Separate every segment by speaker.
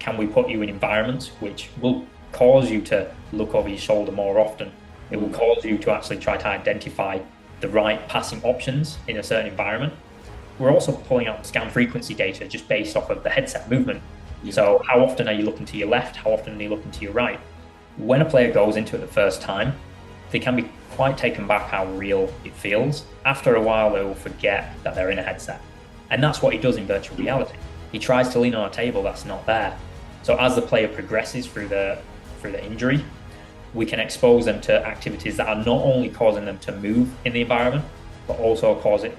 Speaker 1: can we put you in environments which will cause you to look over your shoulder more often? It will cause you to actually try to identify the right passing options in a certain environment. We're also pulling out scan frequency data just based off of the headset movement. So how often are you looking to your left? How often are you looking to your right? When a player goes into it the first time, they can be quite taken back how real it feels. After a while, they will forget that they're in a headset. And that's what he does in virtual reality. He tries to lean on a table that's not there. So as the player progresses through the injury, we can expose them to activities that are not only causing them to move in the environment, but also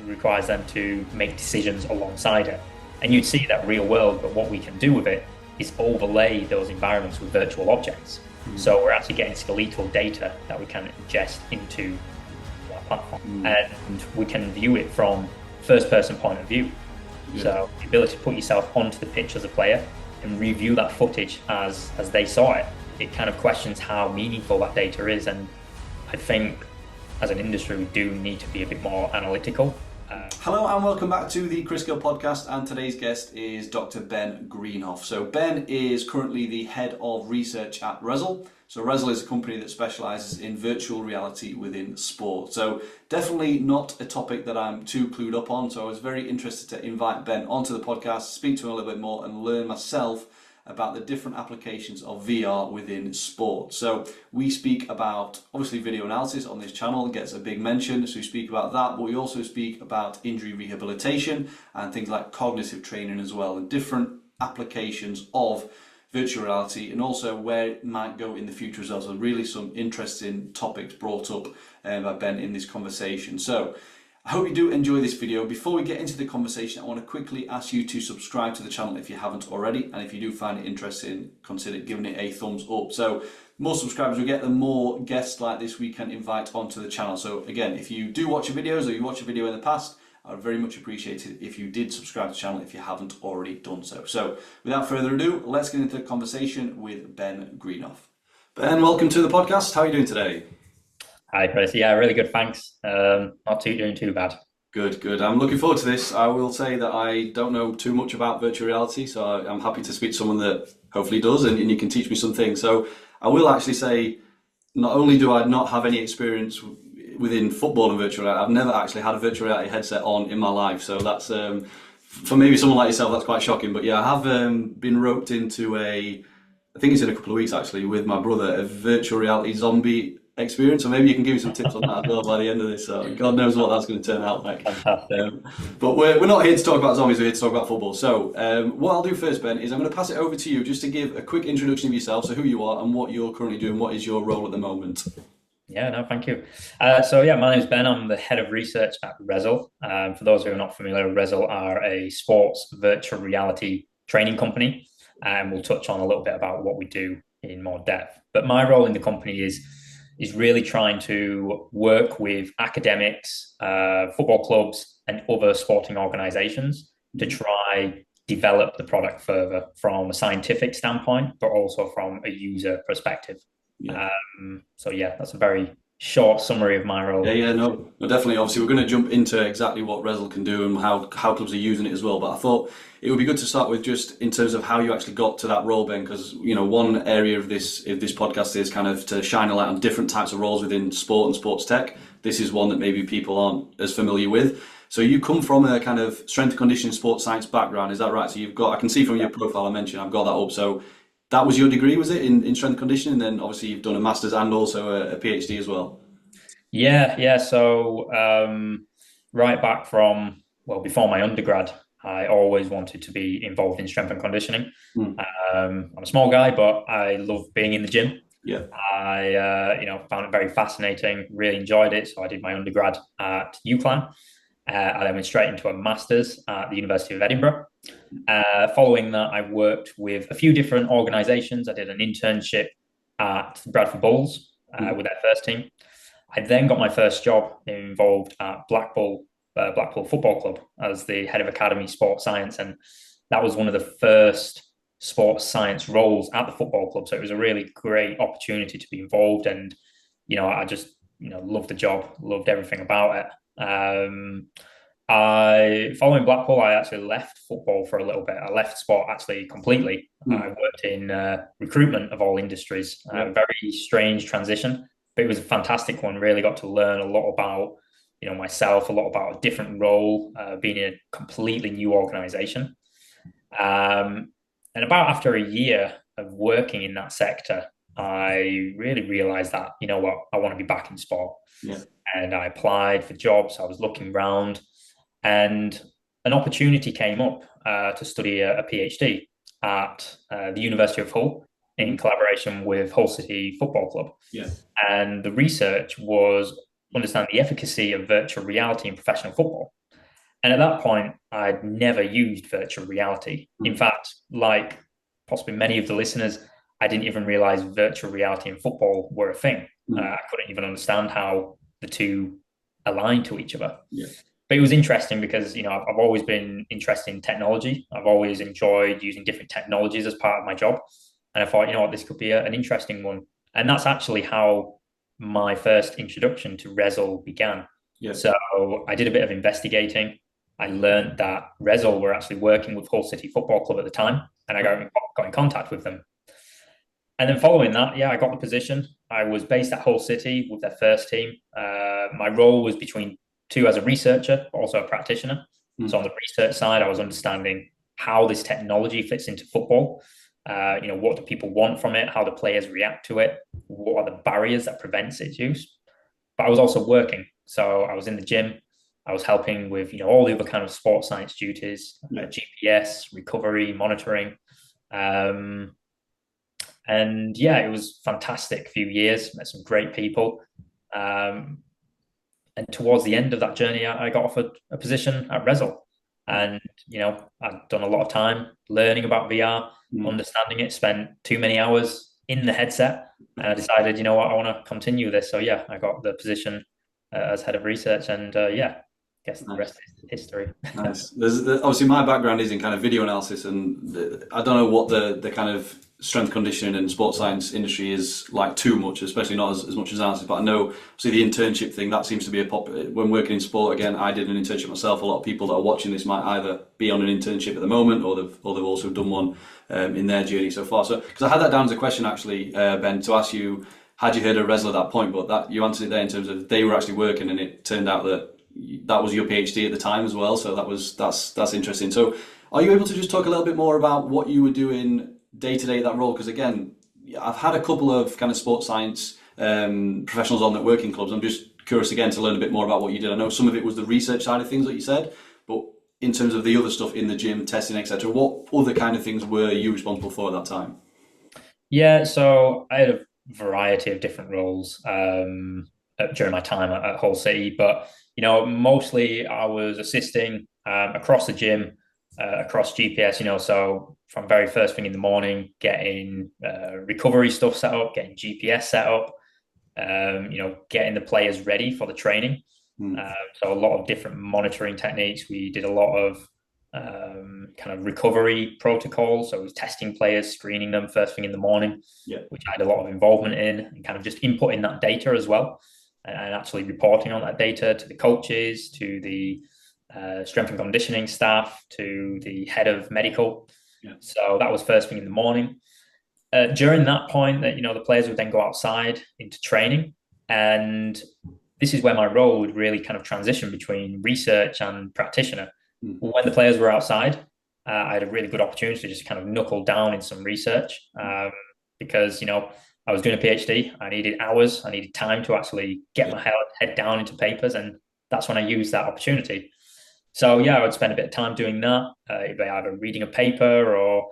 Speaker 1: requires them to make decisions alongside it. And you'd see that real world, but what we can do with it is overlay those environments with virtual objects. So we're actually getting skeletal data that we can ingest into our platform. And we can view it from first person point of view. So the ability to put yourself onto the pitch as a player and review that footage as they saw it, it kind of questions how meaningful that data is. And I think as an industry, we do need to be a bit more analytical.
Speaker 2: Hello and welcome back to the Chris Gill podcast, and today's guest is Dr Ben Greenhough. So Ben is currently the head of research at Rezzil. So Rezzil is a company that specialises in virtual reality within sport. So definitely not a topic that I'm too clued up on. So I was very interested to invite Ben onto the podcast, speak to him a little bit more and learn myself about the different applications of VR within sport. So we speak about, obviously, video analysis on this channel gets a big mention, so we speak about that, but we also speak about injury rehabilitation and things like cognitive training as well, and different applications of virtual reality, and also where it might go in the future as well. So really some interesting topics brought up by Ben in this conversation. So I hope you do enjoy this video. Before we get into the conversation, I want to quickly ask you to subscribe to the channel if you haven't already, and if you do find it interesting, consider giving it a thumbs up. So the more subscribers we get, the more guests like this we can invite onto the channel. So again, if you do watch your videos or you watch a video in the past, I would very much appreciate it if you did subscribe to the channel if you haven't already done so. So without further ado, let's get into the conversation with Ben Greenhough. Ben, welcome to the podcast. How are you doing today?
Speaker 1: Hi, Chris. Yeah, really good. Thanks. Not doing too bad.
Speaker 2: Good. I'm looking forward to this. I will say that I don't know too much about virtual reality, so I'm happy to speak to someone that hopefully does, and you can teach me some things. So I will actually say, not only do I not have any experience within football and virtual reality, I've never actually had a virtual reality headset on in my life. So that's, for maybe someone like yourself, that's quite shocking. But yeah, I have been roped into I think it's in a couple of weeks actually, with my brother, a virtual reality zombie experience. So maybe you can give me some tips on that as well by the end of this. So God knows what that's going to turn out like. But we're not here to talk about zombies, we're here to talk about football. So what I'll do first, Ben, is I'm going to pass it over to you just to give a quick introduction of yourself, so who you are and what you're currently doing. What is your role at the moment?
Speaker 1: Yeah, no, thank you. So yeah, my name is Ben. I'm the head of research at Rezzil. For those who are not familiar, Rezzil are a sports virtual reality training company, and we'll touch on a little bit about what we do in more depth. But my role in the company is really trying to work with academics, football clubs, and other sporting organizations to try develop the product further from a scientific standpoint, but also from a user perspective. So yeah, that's a very short summary of my role.
Speaker 2: No, definitely. Obviously, we're going to jump into exactly what Rezzil can do and how clubs are using it as well. But I thought it would be good to start with just in terms of how you actually got to that role, Ben, because one area of this podcast is kind of to shine a light on different types of roles within sport and sports tech. This is one that maybe people aren't as familiar with. So you come from a kind of strength and conditioning sports science background, is that right? So I can see from your profile, I've got that up. So that was your degree, was it, in strength and conditioning? And then obviously you've done a master's and also a PhD as well.
Speaker 1: Yeah. So right back from, before my undergrad, I always wanted to be involved in strength and conditioning. I'm a small guy, but I love being in the gym.
Speaker 2: Yeah.
Speaker 1: I found it very fascinating, really enjoyed it. So I did my undergrad at UCLan. I then went straight into a master's at the University of Edinburgh. Following that, I worked with a few different organizations. I did an internship at Bradford Bulls with their first team. I then got my first job involved at Blackpool Football Club as the head of academy sports science. And that was one of the first sports science roles at the football club. So it was a really great opportunity to be involved. And, I just, loved the job, loved everything about it. Following Blackpool, I actually left football for a little bit. I left sport actually completely. I worked in recruitment of all industries. Very strange transition, but it was a fantastic one. Really got to learn a lot about, myself, a lot about a different role, being in a completely new organization. And about after a year of working in that sector, I really realized that, you know what, I want to be back in sport.
Speaker 2: Yeah.
Speaker 1: And I applied for jobs. I was looking around, and an opportunity came up to study a PhD at the University of Hull in collaboration with Hull City Football Club.
Speaker 2: Yeah.
Speaker 1: And the research was understand the efficacy of virtual reality in professional football. And at that point, I'd never used virtual reality. In fact, like possibly many of the listeners, I didn't even realize virtual reality and football were a thing. I couldn't even understand how the two align to each other.
Speaker 2: Yeah.
Speaker 1: But it was interesting because, I've always been interested in technology. I've always enjoyed using different technologies as part of my job. And I thought, this could be an interesting one. And that's actually how my first introduction to Rezzil began.
Speaker 2: Yeah.
Speaker 1: So I did a bit of investigating. I learned that Rezzil were actually working with Hull City Football Club at the time, and I got in contact with them. And then following that, I got the position. I was based at Hull City with their first team. My role was between two as a researcher, but also a practitioner. So on the research side, I was understanding how this technology fits into football. What do people want from it? How do players react to it? What are the barriers that prevents its use? But I was also working. So I was in the gym. I was helping with, all the other kind of sports science duties, GPS, recovery, monitoring. And it was fantastic few years, met some great people. And towards the end of that journey, I got offered a position at Rezzil. And, I'd done a lot of time learning about VR, understanding it, spent too many hours in the headset. And I decided, I want to continue this. So, I got the position as head of research. And, I guess the rest is history.
Speaker 2: Nice. Obviously, my background is in kind of video analysis, and I don't know what the kind of strength conditioning and sports science industry is like too much, especially not as much as analysis. But I know, see, the internship thing, that seems to be when working in sport. Again, I did an internship myself. A lot of people that are watching this might either be on an internship at the moment, or they've also done one in their journey so far. So, because I had that down as a question actually, Ben, to ask you, had you heard of Rezzil at that point? But that you answered it there in terms of they were actually working, and it turned out that was your PhD at the time as well. So that's interesting. So, are you able to just talk a little bit more about what you were doing day to day that role? Because again, I've had a couple of kind of sports science professionals on that work in clubs. I'm just curious again to learn a bit more about what you did. I know some of it was the research side of things that you said, but in terms of the other stuff in the gym, testing, etc., what other kind of things were you responsible for at that time?
Speaker 1: Yeah, so I had a variety of different roles during my time at Hull City, but mostly I was assisting across the gym, across GPS. So from very first thing in the morning, getting recovery stuff set up, getting GPS set up, getting the players ready for the training. So a lot of different monitoring techniques. We did a lot of kind of recovery protocols. So it was testing players, screening them first thing in the morning, which I had a lot of involvement in, and kind of just inputting that data as well, and actually reporting on that data to the coaches, to the strength and conditioning staff, to the head of medical. So that was first thing in the morning. During that point, that the players would then go outside into training, and this is where my role would really kind of transition between research and practitioner. When the players were outside, I had a really good opportunity to just kind of knuckle down in some research because, I was doing a PhD. I needed hours. I needed time to actually get my head down into papers. And that's when I used that opportunity. So, I would spend a bit of time doing that, either reading a paper or,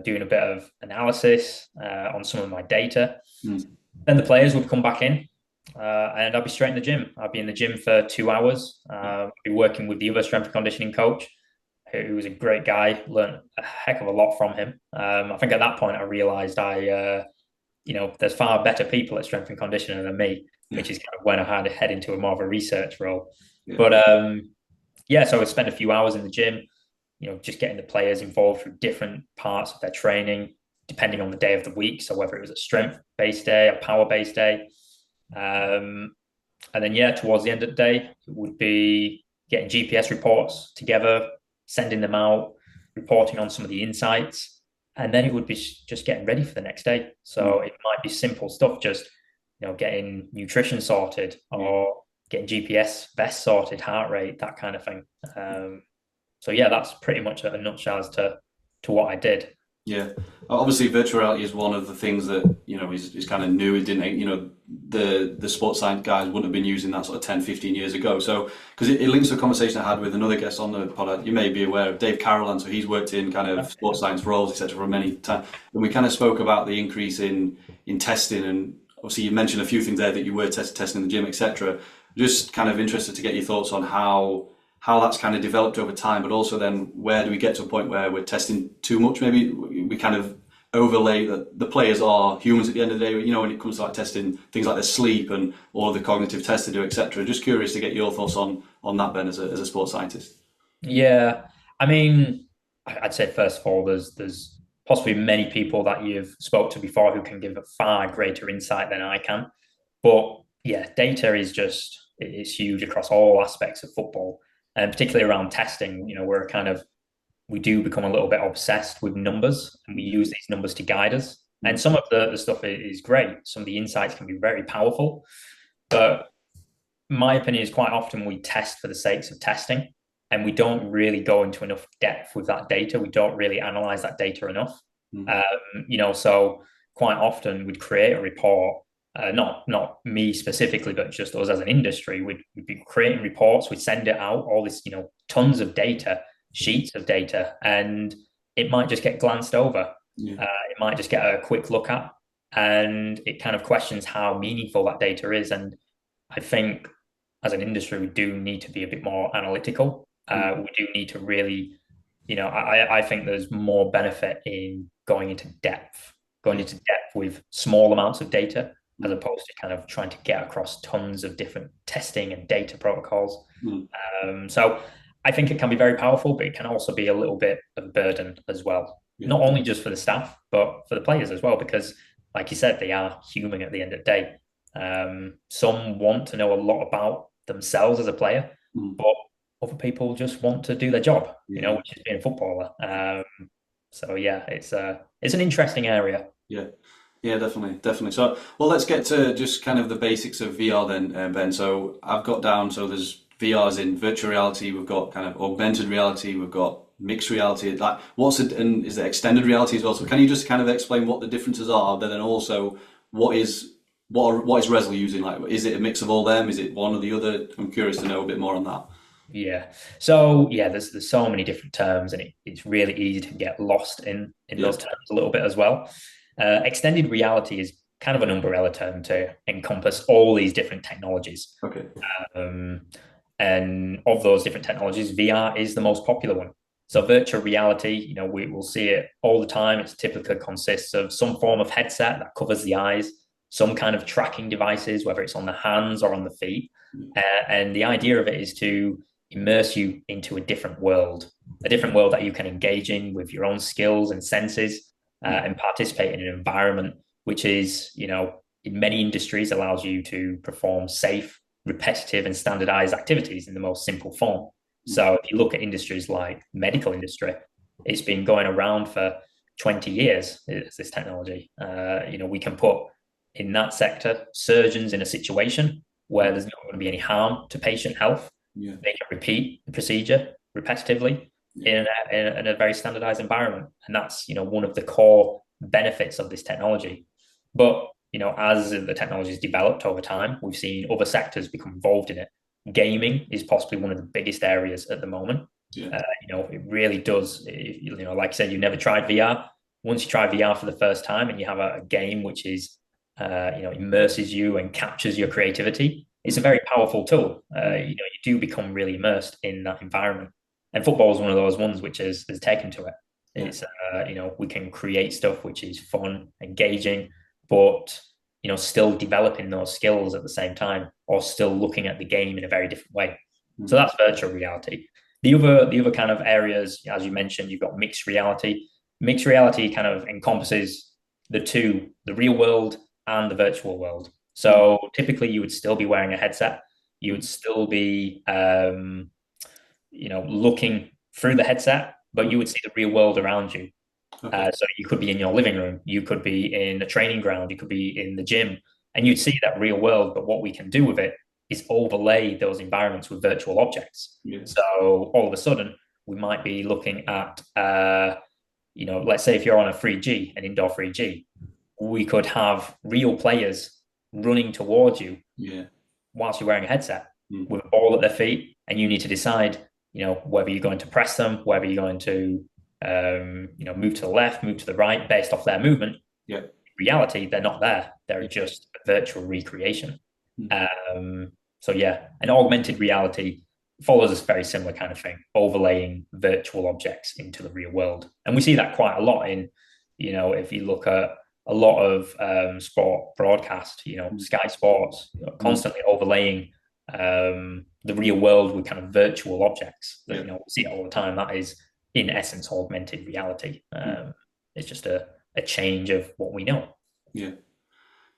Speaker 1: doing a bit of analysis on some of my data. Then the players would come back in. And I'd be straight in the gym. I'd be in the gym for 2 hours. I'd be working with the other strength and conditioning coach, who was a great guy. Learned a heck of a lot from him. I think at that point I realised there's far better people at strength and conditioning than me, which is kind of when I had to head into more of a research role. But so I would spend a few hours in the gym, just getting the players involved through different parts of their training, depending on the day of the week. So whether it was a strength-based day, a power-based day. And then, towards the end of the day, it would be getting GPS reports together, sending them out, reporting on some of the insights, and then it would be just getting ready for the next day. So it might be simple stuff, just getting nutrition sorted or getting GPS vest sorted, heart rate, that kind of thing. So yeah, that's pretty much a nutshell as to what I did.
Speaker 2: Yeah, obviously, virtual reality is one of the things that is kind of new. It didn't, the sports science guys wouldn't have been using that sort of 10, 15 years ago. So, because it links to a conversation I had with another guest on the pod, you may be aware of Dave Carroll, and so he's worked in kind of sports science roles, etc., for many times. And we kind of spoke about the increase in testing, and obviously you mentioned a few things there that you were testing in the gym, etc. Just kind of interested to get your thoughts on how that's kind of developed over time, but also then where do we get to a point where we're testing too much? Maybe we kind of overlay that the players are humans at the end of the day, when it comes to like testing things like their sleep and all of the cognitive tests to do, etc. Just curious to get your thoughts on that, Ben, as a sports scientist.
Speaker 1: Yeah, I mean, I'd say first of all, there's possibly many people that you've spoke to before who can give a far greater insight than I can. But yeah, data is just it's huge across all aspects of football, and particularly around testing. We do become a little bit obsessed with numbers, and we use these numbers to guide us. And some of the stuff is great. Some of the insights can be very powerful, but my opinion is quite often we test for the sakes of testing, and we don't really go into enough depth with that data. We don't really analyze that data enough. So quite often we'd create a report, not me specifically, but just us as an industry. We'd be creating reports. We'd send it out, all this, tons of data, sheets of data, and it might just get glanced over. It might just get a quick look at, and it kind of questions how meaningful that data is. And I think as an industry, we do need to be a bit more analytical. We do need to really, I think there's more benefit in going into depth with small amounts of data as opposed to kind of trying to get across tons of different testing and data protocols. So I think it can be very powerful, but it can also be a little bit of a burden as well. Not only just for the staff, but for the players as well, because like you said, they are human at the end of the day. Some want to know a lot about themselves as a player, but other people just want to do their job, which is being a footballer. So yeah, it's an interesting area.
Speaker 2: Yeah, definitely. So, well, let's get to just kind of the basics of VR then, Ben. So I've got down, so there's VRs in virtual reality, we've got kind of augmented reality, we've got mixed reality. Like, what's it, and is there extended reality as well? So can you just kind of explain what the differences are, but then also what is Rezzil using? Like, is it a mix of all them? Is it one or the other? I'm curious to know a bit more on that.
Speaker 1: Yeah. So yeah, there's so many different terms, and it's really easy to get lost in those terms a little bit as well. Extended reality is kind of an umbrella term to encompass all these different technologies.
Speaker 2: Okay.
Speaker 1: Um, and of those different technologies, VR is the most popular one. So virtual reality, we will see it all the time. It typically consists of some form of headset that covers the eyes, some kind of tracking devices, whether it's on the hands or on the feet. And the idea of it is to immerse you into a different world that you can engage in with your own skills and senses, and participate in an environment which is, in many industries allows you to perform safe, repetitive, and standardized activities in the most simple form. So if you look at industries like medical industry, it's been going around for 20 years, this technology. We can put in that sector surgeons in a situation where there's not going to be any harm to patient health. They can repeat the procedure repetitively in a very standardized environment. And that's, one of the core benefits of this technology. But, as the technology has developed over time, we've seen other sectors become involved in it. Gaming is possibly one of the biggest areas at the moment. It really does. Like I said, you never tried VR. Once you try VR for the first time and you have a game which is, immerses you and captures your creativity, it's a very powerful tool. You do become really immersed in that environment. And football is one of those ones which has taken to it. It's, we can create stuff which is fun, engaging, but, still developing those skills at the same time, or still looking at the game in a very different way. So that's virtual reality. The other kind of areas, as you mentioned, you've got mixed reality. Mixed reality kind of encompasses the real world and the virtual world. So typically you would still be wearing a headset. You would still be looking through the headset, but you would see the real world around you.
Speaker 2: Okay.
Speaker 1: So you could be in your living room, you could be in a training ground, you could be in the gym, and you'd see that real world. But what we can do with it is overlay those environments with virtual objects.
Speaker 2: Yeah.
Speaker 1: So all of a sudden, we might be looking at, let's say if you're on a 3G, an indoor 3G, we could have real players running towards you
Speaker 2: Yeah.
Speaker 1: whilst you're wearing a headset
Speaker 2: Mm.
Speaker 1: with a ball at their feet, and you need to decide, whether you're going to press them, whether you're going to, move to the left, move to the right, based off their movement.
Speaker 2: Yeah.
Speaker 1: In reality, they're not there; they're
Speaker 2: Yeah.
Speaker 1: just a virtual recreation.
Speaker 2: Mm.
Speaker 1: So yeah, an augmented reality follows a very similar kind of thing, overlaying virtual objects into the real world, and we see that quite a lot in, if you look at a lot of sport broadcast, Sky Sports, constantly overlaying the real world with kind of virtual objects. That, we see it all the time. That is, in essence, augmented reality. It's just a change of what we know.
Speaker 2: Yeah.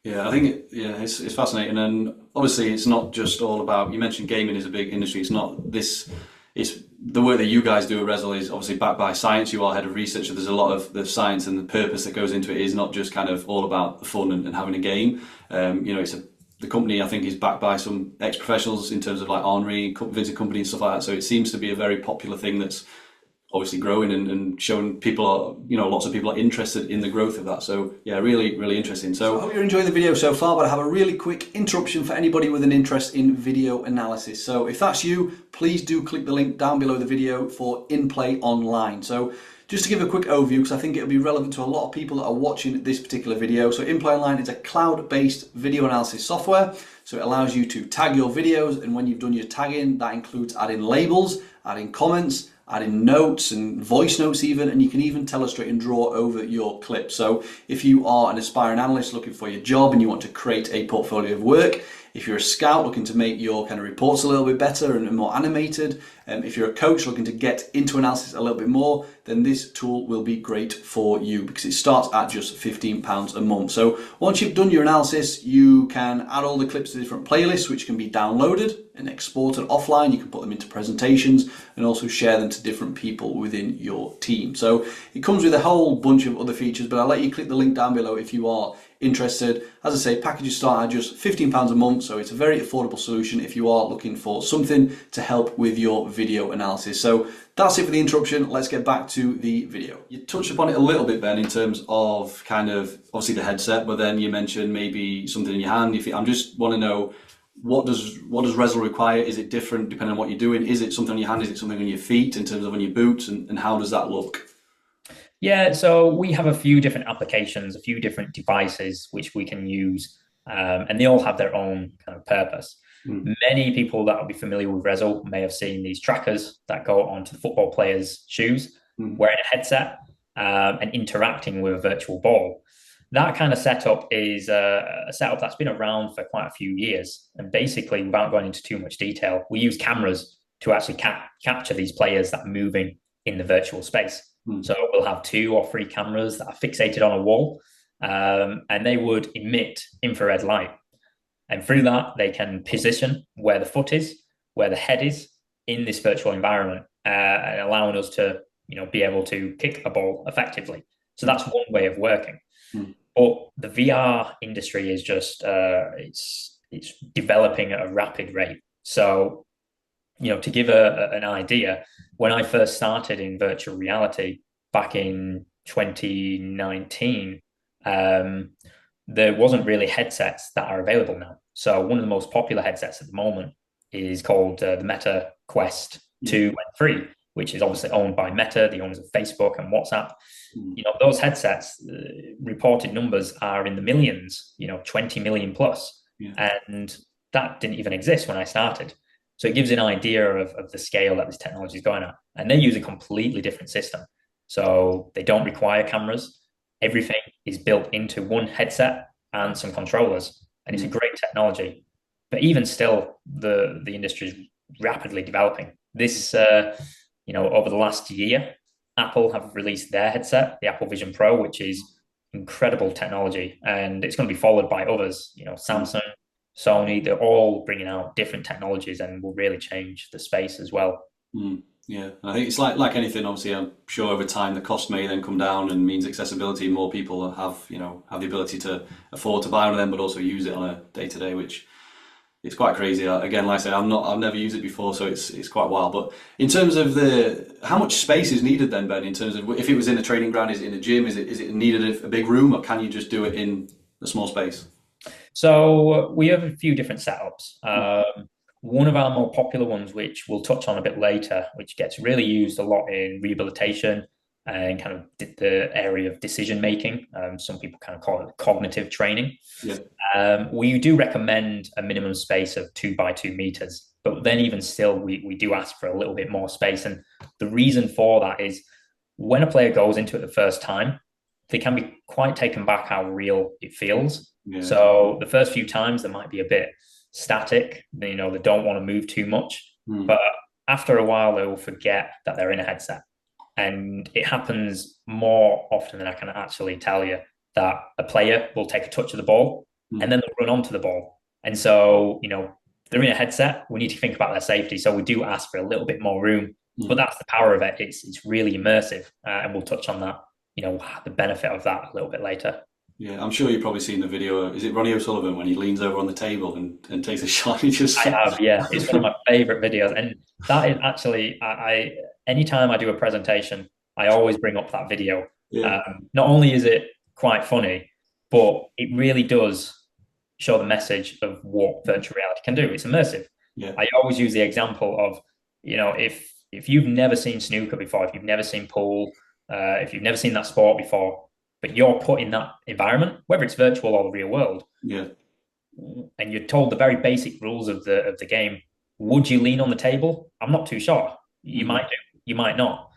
Speaker 2: Yeah, I think it's fascinating, and obviously it's not just all about. You mentioned gaming is a big industry. It's not this. It's the work that you guys do at Rezzil is obviously backed by science. You are head of research, so there's a lot of the science and the purpose that goes into it. Is not just kind of all about the fun and having a game. The company I think is backed by some ex-professionals in terms of like Henri, Vincent Company and stuff like that. So it seems to be a very popular thing that's obviously growing and showing people are, lots of people are interested in the growth of that. So yeah, really, really interesting. So I hope you're enjoying the video so far, but I have a really quick interruption for anybody with an interest in video analysis. So if that's you, please do click the link down below the video for InPlay Online. So just to give a quick overview, because I think it'll be relevant to a lot of people that are watching this particular video. So InPlay Online is a cloud-based video analysis software. So it allows you to tag your videos, and when you've done your tagging, that includes adding labels, adding comments, adding notes and voice notes even, and you can even illustrate and draw over your clip. So if you are an aspiring analyst looking for your job and you want to create a portfolio of work, if you're a scout looking to make your kind of reports a little bit better and more animated, if you're a coach looking to get into analysis a little bit more, then this tool will be great for you because it starts at just £15 a month. So once you've done your analysis, you can add all the clips to different playlists, which can be downloaded and exported offline. You can put them into presentations and also share them to different people within your team. So it comes with a whole bunch of other features, but I'll let you click the link down below if you are interested. As I say, packages start at just £15 a month, so it's a very affordable solution if you are looking for something to help with your video analysis. So that's it for the interruption. Let's get back to the video. You touched upon it a little bit, Ben, in terms of kind of obviously the headset, but then you mentioned maybe something in your hand. I'm just want to know, what does Rezzil require? Is it different depending on what you're doing? Is it something on your hand? Is it something on your feet in terms of on your boots? And how does that look?
Speaker 1: Yeah, so we have a few different applications, a few different devices which we can use, and they all have their own kind of purpose. Many people that will be familiar with Rezzil may have seen these trackers that go onto the football players' shoes, wearing a headset and interacting with a virtual ball. That kind of setup is a setup that's been around for quite a few years. And basically, without going into too much detail, we use cameras to actually capture these players that are moving in the virtual space. So we'll have 2 or 3 cameras that are fixated on a wall, and they would emit infrared light. And through that, they can position where the foot is, where the head is in this virtual environment, and allowing us to, be able to kick a ball effectively. So that's one way of working. But the VR industry is just, it's developing at a rapid rate. So, to give an idea, when I first started in virtual reality back in 2019, there wasn't really headsets that are available now. So one of the most popular headsets at the moment is called the Meta Quest 2 and 3, which is obviously owned by Meta, the owners of Facebook and WhatsApp. Those headsets, reported numbers are in the millions, 20 million plus. And that didn't even exist when I started. So it gives an idea of the scale that this technology is going at. And they use a completely different system. So they don't require cameras. Everything is built into one headset and some controllers. And it's a great technology. But even still, the industry is rapidly developing. This, over the last year, Apple have released their headset, the Apple Vision Pro, which is incredible technology. And it's going to be followed by others, Samsung, Sony. They're all bringing out different technologies and will really change the space as well.
Speaker 2: Mm, yeah, I think it's like anything. Obviously, I'm sure over time the cost may then come down and means accessibility. More people have have the ability to afford to buy one of them, but also use it on a day to day, which it's quite crazy. Again, like I say, I've never used it before, so it's quite wild. But in terms of the how much space is needed then, Ben? In terms of if it was in a training ground, is it in a gym? Is it needed a big room, or can you just do it in a small space?
Speaker 1: So we have a few different setups. One of our more popular ones, which we'll touch on a bit later, which gets really used a lot in rehabilitation and kind of the area of decision making. Some people kind of call it cognitive training.
Speaker 2: Yeah.
Speaker 1: We do recommend a minimum space of 2 by 2 meters, but then even still, we do ask for a little bit more space. And the reason for that is when a player goes into it the first time, they can be quite taken back how real it feels.
Speaker 2: Yeah.
Speaker 1: So the first few times, they might be a bit static. They don't want to move too much.
Speaker 2: Mm.
Speaker 1: But after a while, they will forget that they're in a headset. And it happens more often than I can actually tell you that a player will take a touch of the ball and
Speaker 2: Mm.
Speaker 1: then they'll run onto the ball. And so, they're in a headset. We need to think about their safety. So we do ask for a little bit more room. But
Speaker 2: Mm.
Speaker 1: that's the power of it. It's really immersive. And we'll touch on that, the benefit of that a little bit later.
Speaker 2: Yeah, I'm sure you've probably seen the video. Is it Ronnie O'Sullivan when he leans over on the table and takes a shot? He just
Speaker 1: I have, yeah. It's one of my favorite videos. And that is actually, anytime I do a presentation, I always bring up that video.
Speaker 2: yeah,
Speaker 1: Not only is it quite funny, but it really does show the message of what virtual reality can do. It's immersive.
Speaker 2: yeah,
Speaker 1: I always use the example of, if you've never seen snooker before, if you've never seen pool, if you've never seen that sport before, but you're put in that environment, whether it's virtual or the real world,
Speaker 2: yeah.
Speaker 1: and you're told the very basic rules of the game, would you lean on the table? I'm not too sure. You
Speaker 2: Mm.
Speaker 1: might do, you might not.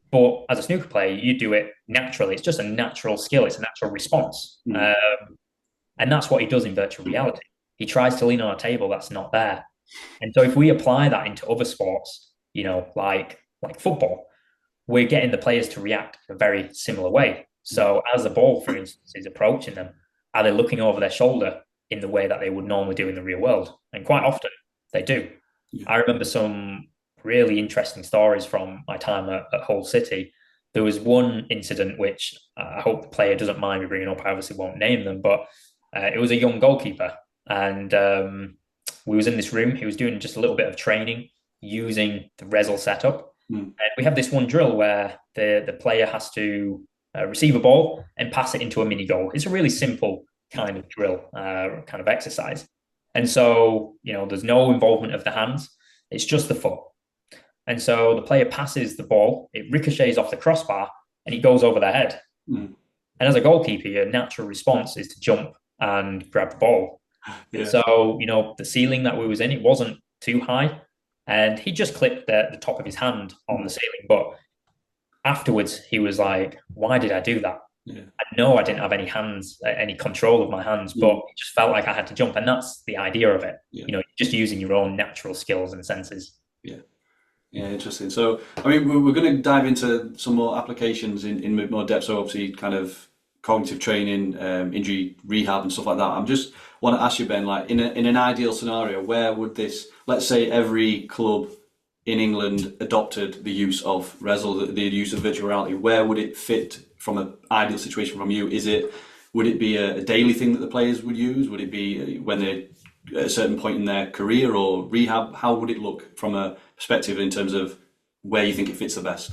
Speaker 1: But as a snooker player, you do it naturally. It's just a natural skill. It's a natural response,
Speaker 2: Mm.
Speaker 1: and that's what he does in virtual reality. He tries to lean on a table that's not there, and so if we apply that into other sports, like football, we're getting the players to react in a very similar way. So as the ball, for instance, is approaching them, are they looking over their shoulder in the way that they would normally do in the real world? And quite often they do.
Speaker 2: Yeah.
Speaker 1: I remember some really interesting stories from my time at Hull City. There was one incident which I hope the player doesn't mind me bringing up. I obviously won't name them, but it was a young goalkeeper, and we was in this room. He was doing just a little bit of training using the Rezzil setup,
Speaker 2: Mm.
Speaker 1: and we have this one drill where the player has to receive a ball and pass it into a mini goal. It's a really simple kind of drill, kind of exercise. And so, there's no involvement of the hands. It's just the foot. And so the player passes the ball, it ricochets off the crossbar and it goes over their head.
Speaker 2: Mm.
Speaker 1: And as a goalkeeper, your natural response is to jump and grab the ball. And
Speaker 2: Yeah.
Speaker 1: so, the ceiling that we was in, it wasn't too high. And he just clipped the top of his hand on the
Speaker 2: Mm.
Speaker 1: ceiling. But afterwards, he was like, why did I do that?
Speaker 2: Yeah.
Speaker 1: I know I didn't have any hands, any control of my hands, but it just felt like I had to jump. And that's the idea of it.
Speaker 2: Yeah.
Speaker 1: Just using your own natural skills and senses.
Speaker 2: Yeah. Yeah, interesting. So, I mean, we're going to dive into some more applications in more depth. So, obviously, kind of cognitive training, injury rehab, and stuff like that. I'm just want to ask you, Ben, like in an ideal scenario, where would this? Let's say every club in England adopted the use of Rezzil, the use of virtual reality. Where would it fit from an ideal situation from you? Would it be a daily thing that the players would use? Would it be when they're at a certain point in their career or rehab? How would it look from a perspective in terms of where you think it fits the best?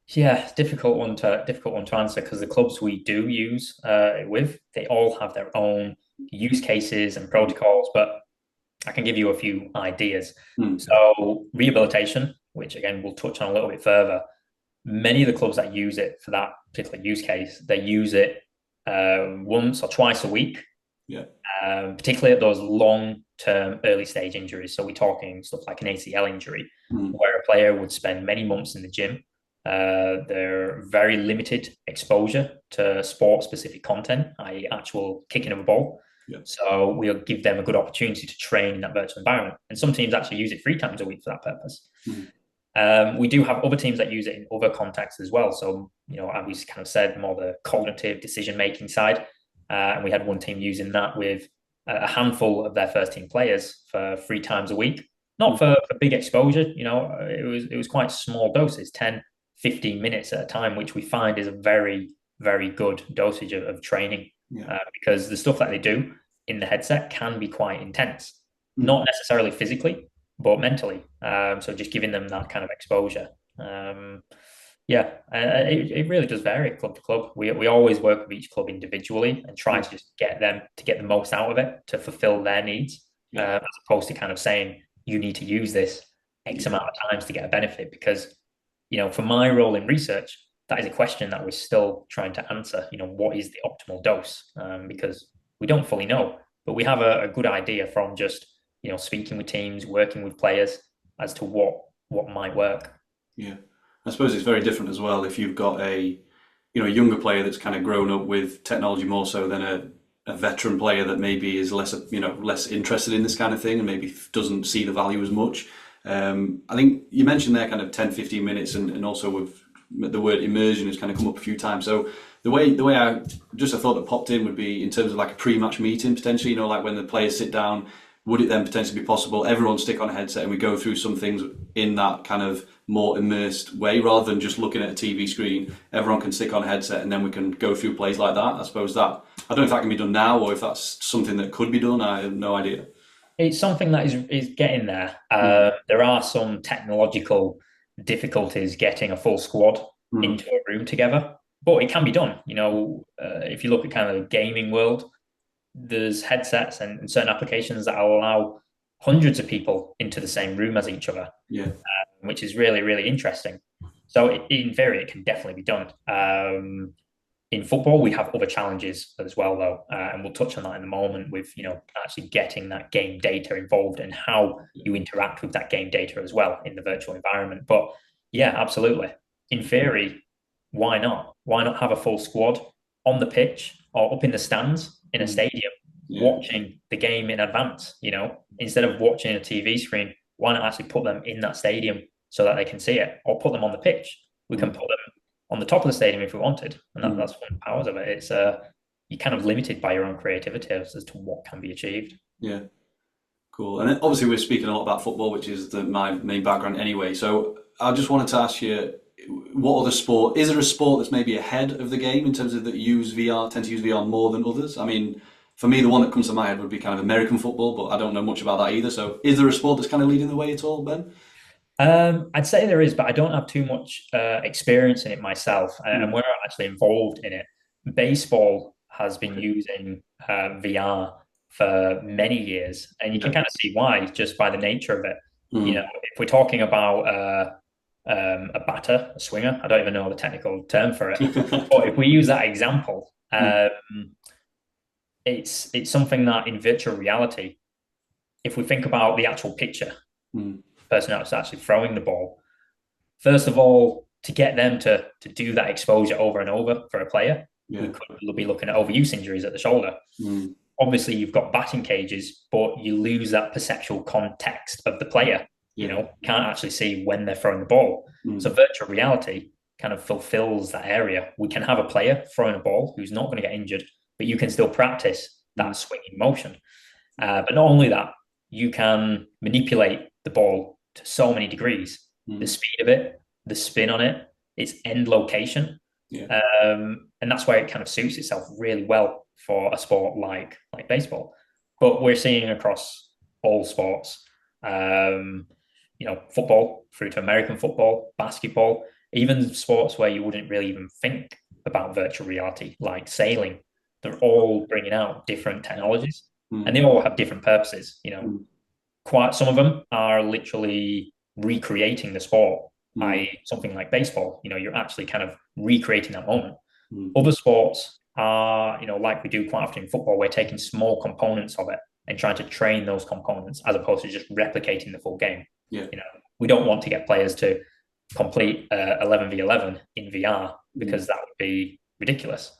Speaker 1: Yeah, difficult one to answer because the clubs we do use they all have their own use cases and protocols, but I can give you a few ideas.
Speaker 2: Mm.
Speaker 1: So rehabilitation, which again we'll touch on a little bit further, many of the clubs that use it for that particular use case, they use it once or twice a week,
Speaker 2: Yeah.
Speaker 1: particularly at those long-term early stage injuries. So we're talking stuff like an ACL injury,
Speaker 2: Mm.
Speaker 1: where a player would spend many months in the gym. They're very limited exposure to sport-specific content, i.e. actual kicking of a ball.
Speaker 2: Yeah.
Speaker 1: So we'll give them a good opportunity to train in that virtual environment. And some teams actually use it 3 times a week for that purpose.
Speaker 2: Mm.
Speaker 1: We do have other teams that use it in other contexts as well. So, as we kind of said, more the cognitive decision-making side. And we had one team using that with a handful of their first team players for 3 times a week. not for big exposure. It was quite small doses, 10, 15 minutes at a time, which we find is a very, very good dosage of training,
Speaker 2: Yeah.
Speaker 1: because the stuff that they do in the headset can be quite intense,
Speaker 2: Mm.
Speaker 1: not necessarily physically, but mentally. So just giving them that kind of exposure. Yeah, it really does vary club to club. We always work with each club individually and try to just get them to get the most out of it to fulfill their needs,
Speaker 2: Yeah.
Speaker 1: as opposed to kind of saying you need to use this X
Speaker 2: Yeah.
Speaker 1: amount of times to get a benefit. Because, for my role in research, that is a question that we're still trying to answer. What is the optimal dose? Because we don't fully know, but we have a good idea from just speaking with teams, working with players as to what might work.
Speaker 2: Yeah. I suppose it's very different as well if you've got a younger player that's kind of grown up with technology more so than a veteran player that maybe is less interested in this kind of thing and maybe doesn't see the value as much. I think you mentioned there kind of 10, 15 minutes and also with the word immersion has kind of come up a few times. So the way I just a thought that popped in would be in terms of like a pre-match meeting potentially, like when the players sit down, would it then potentially be possible everyone stick on a headset and we go through some things in that kind of more immersed way rather than just looking at a TV screen? Everyone can stick on a headset and then we can go through plays like that. I suppose that, I don't know if that can be done now or if that's something that could be done. I have no idea.
Speaker 1: It's something that is getting there. There are some technological difficulties getting a full squad into a room together, but it can be done. If you look at kind of the gaming world, there's headsets and certain applications that allow hundreds of people into the same room as each other,
Speaker 2: Yeah.
Speaker 1: which is really, really interesting. So in theory, it can definitely be done. In football, we have other challenges as well, though, and we'll touch on that in a moment with actually getting that game data involved and how you interact with that game data as well in the virtual environment. But yeah, absolutely. In theory, why not? Why not have a full squad on the pitch or up in the stands in a stadium watching the game in advance? Instead of watching a TV screen, why not actually put them in that stadium so that they can see it, or put them on the pitch? We can put them on the top of the stadium if we wanted, and that's one of the powers of it. It's you're kind of limited by your own creativity as to what can be achieved.
Speaker 2: Yeah. Cool. And obviously we're speaking a lot about football, which is my main background anyway. So I just wanted to ask you, what other sport, is there a sport that's maybe ahead of the game in terms of that tend to use VR more than others? I mean, for me, the one that comes to my head would be kind of American football, but I don't know much about that either. So is there a sport that's kind of leading the way at all, Ben?
Speaker 1: I'd say there is, but I don't have too much experience in it myself, and we're not actually involved in it. Baseball has been using VR for many years, and you can kind of see why just by the nature of it. If we're talking about a batter, a swinger, I don't even know the technical term for it, but if we use that example, it's something that in virtual reality, if we think about the actual pitcher, person that's actually throwing the ball, first of all, to get them to do that exposure over and over for a player, we could be looking at overuse injuries at the shoulder. Obviously, you've got batting cages, but you lose that perceptual context of the player. Can't actually see when they're throwing the ball. So virtual reality kind of fulfills that area. We can have a player throwing a ball who's not going to get injured, but you can still practice that swinging motion. But not only that, you can manipulate the ball to so many degrees. The speed of it, the spin on it, its end location. And that's why it kind of suits itself really well for a sport like baseball. But we're seeing across all sports, football through to American football, basketball, even sports where you wouldn't really even think about virtual reality, like sailing. They're all bringing out different technologies, and they all have different purposes. Quite some of them are literally recreating the sport, i.e., something like baseball. You're actually kind of recreating that moment. Other sports are, like we do quite often in football, we're taking small components of it and trying to train those components as opposed to just replicating the full game. We don't want to get players to complete 11v11 in VR because that would be ridiculous.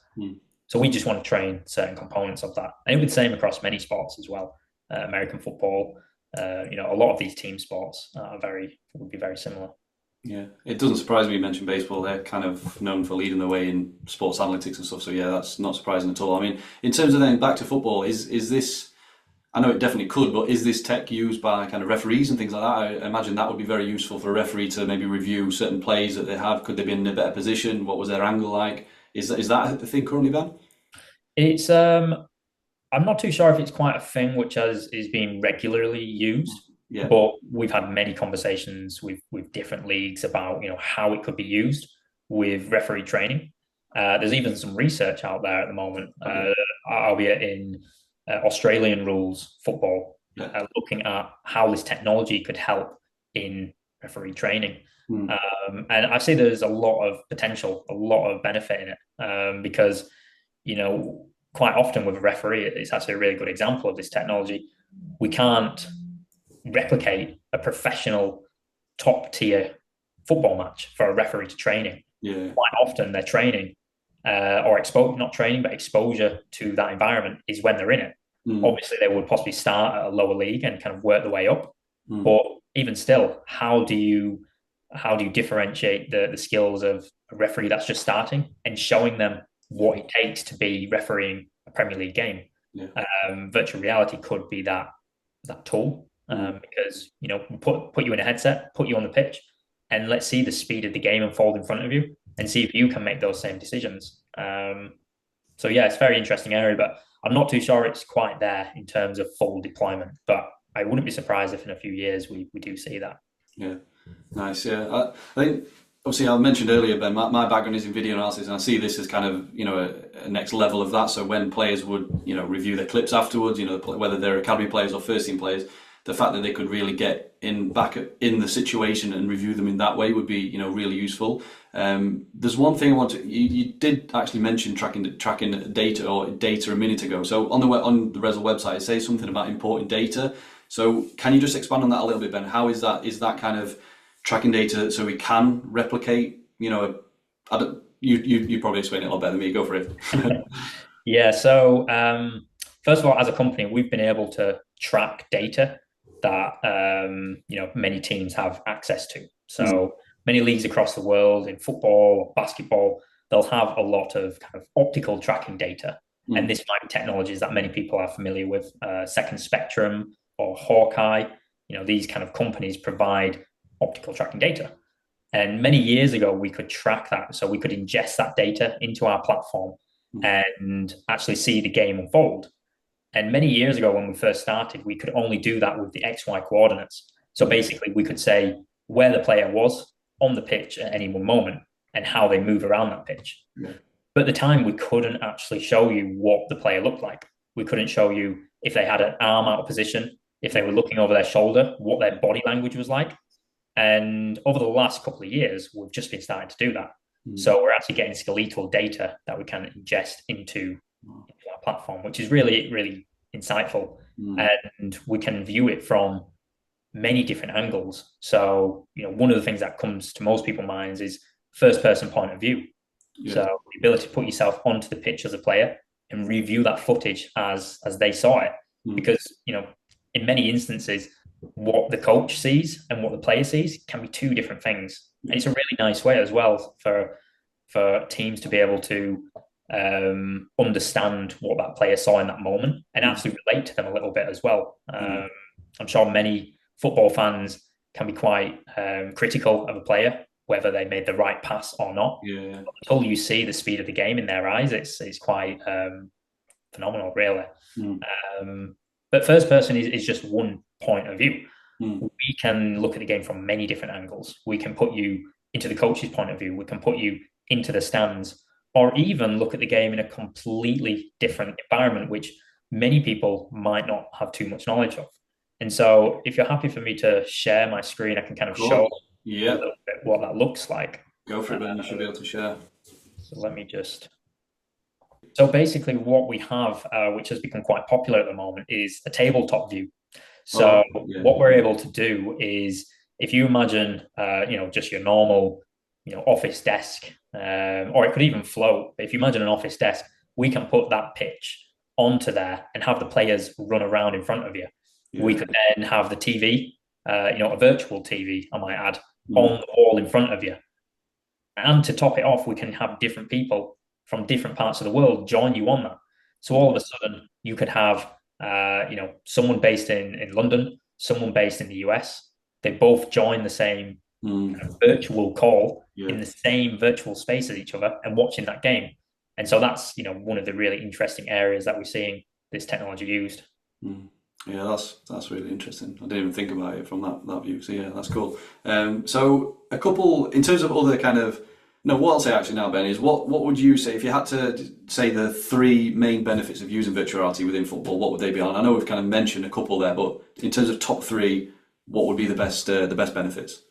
Speaker 1: So we just want to train certain components of that. And it would be the same across many sports as well. American football, a lot of these team sports would be very similar.
Speaker 2: Yeah, it doesn't surprise me you mentioned baseball. They're kind of known for leading the way in sports analytics and stuff. So yeah, that's not surprising at all. I mean, in terms of then back to football, is this I know it definitely could, but is this tech used by kind of referees and things like that? I imagine that would be very useful for a referee to maybe review certain plays that they have. Could they be in a better position? What was their angle like? Is that the thing currently, Ben?
Speaker 1: It's I'm not too sure if it's quite a thing which is being regularly used,
Speaker 2: Yeah.
Speaker 1: but we've had many conversations with different leagues about how it could be used with referee training. There's even some research out there at the moment,
Speaker 2: Okay.
Speaker 1: albeit in Australian rules football,
Speaker 2: Yeah.
Speaker 1: looking at how this technology could help in referee training.
Speaker 2: Mm.
Speaker 1: And I see there's a lot of potential, a lot of benefit in it, because you know quite often with a referee, it's actually a really good example of this technology. We can't replicate a professional top tier football match for a referee to training.
Speaker 2: Yeah.
Speaker 1: Quite often, their training or exposure, not training, but exposure to that environment is when they're in it.
Speaker 2: Mm.
Speaker 1: Obviously, they would possibly start at a lower league and kind of work their way up.
Speaker 2: Mm.
Speaker 1: But even still, how do you differentiate the skills of a referee that's just starting and showing them what it takes to be refereeing a Premier League game?
Speaker 2: Yeah.
Speaker 1: Virtual reality could be that tool,
Speaker 2: Mm.
Speaker 1: because put you in a headset, put you on the pitch, and let's see the speed of the game unfold in front of you, and see if you can make those same decisions. So yeah, it's a very interesting area, but I'm not too sure it's quite there in terms of full deployment. But I wouldn't be surprised if in a few years we do see that.
Speaker 2: Yeah. Nice. Yeah. I think obviously I mentioned earlier, Ben, my background is in video analysis, and I see this as kind of a next level of that. So when players would review their clips afterwards, whether they're academy players or first team players, the fact that they could really get in the situation and review them in that way would be really useful. There's one thing I want to. You did actually mention tracking data a minute ago. So on the Rezzil website, it says something about importing data. So can you just expand on that a little bit, Ben? How is that? Is that kind of tracking data so we can replicate? You probably explain it a lot better than me. Go for it.
Speaker 1: Yeah. So first of all, as a company, we've been able to track data that many teams have access to.
Speaker 2: Mm.
Speaker 1: So many leagues across the world in football or basketball, they'll have a lot of kind of optical tracking data. And
Speaker 2: Mm.
Speaker 1: this might be technologies that many people are familiar with, Second Spectrum or Hawkeye. These kind of companies provide optical tracking data. And many years ago, we could track that. So we could ingest that data into our platform
Speaker 2: Mm.
Speaker 1: and actually see the game unfold. And many years ago, when we first started, we could only do that with the XY coordinates. So basically, we could say where the player was on the pitch at any one moment and how they move around that pitch.
Speaker 2: Yeah.
Speaker 1: But at the time, we couldn't actually show you what the player looked like. We couldn't show you if they had an arm out of position, if they were looking over their shoulder, what their body language was like. And over the last couple of years, we've just been starting to do that.
Speaker 2: Mm.
Speaker 1: So we're actually getting skeletal data that we can ingest into our platform, which is really, really insightful.
Speaker 2: Mm.
Speaker 1: And we can view it from many different angles. So, one of the things that comes to most people's minds is first person point of view.
Speaker 2: Yeah.
Speaker 1: So the ability to put yourself onto the pitch as a player and review that footage as they saw it.
Speaker 2: Mm.
Speaker 1: Because, in many instances, what the coach sees and what the player sees can be two different things. And it's a really nice way as well for teams to be able to understand what that player saw in that moment and actually relate to them a little bit as well. I'm sure many football fans can be quite critical of a player, whether they made the right pass or not.
Speaker 2: Yeah.
Speaker 1: But until you see the speed of the game in their eyes, it's quite phenomenal, really.
Speaker 2: Mm.
Speaker 1: But first person is just one point of view.
Speaker 2: Mm.
Speaker 1: We can look at the game from many different angles. We can put you into the coach's point of view. We can put you into the stands, or even look at the game in a completely different environment, which many people might not have too much knowledge of. And so, if you're happy for me to share my screen, I can kind of show a
Speaker 2: Yeah.
Speaker 1: little bit what that looks like.
Speaker 2: Go for it, Ben. You should be able to share.
Speaker 1: So let me just. So basically, what we have, which has become quite popular at the moment, is a tabletop view. So what we're able to do is, if you imagine, just your normal, office desk, or it could even float. But if you imagine an office desk, we can put that pitch onto there and have the players run around in front of you.
Speaker 2: Yeah.
Speaker 1: We could then have the TV, a virtual TV, I might add, on the wall in front of you. And to top it off, we can have different people from different parts of the world join you on that. So all of a sudden, you could have someone based in London, someone based in the US, they both join the same
Speaker 2: Mm.
Speaker 1: kind of virtual call
Speaker 2: Yeah.
Speaker 1: in the same virtual space as each other and watching that game. And so that's, one of the really interesting areas that we're seeing this technology used.
Speaker 2: Mm. Yeah, that's really interesting. I didn't even think about it from that view. So yeah, that's cool. So a couple in terms of other kind of no, what I'll say actually now, Ben, is what would you say if you had to say the three main benefits of using virtual reality within football? What would they be? I know we've kind of mentioned a couple there, but in terms of top three, what would be the best benefits?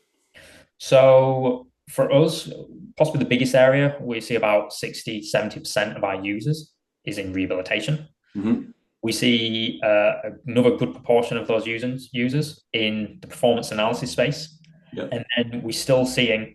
Speaker 1: So for us, possibly the biggest area, we see about 60, 70% of our users is in rehabilitation.
Speaker 2: Hmm.
Speaker 1: We see another good proportion of those users in the performance analysis space.
Speaker 2: Yeah.
Speaker 1: And then we're still seeing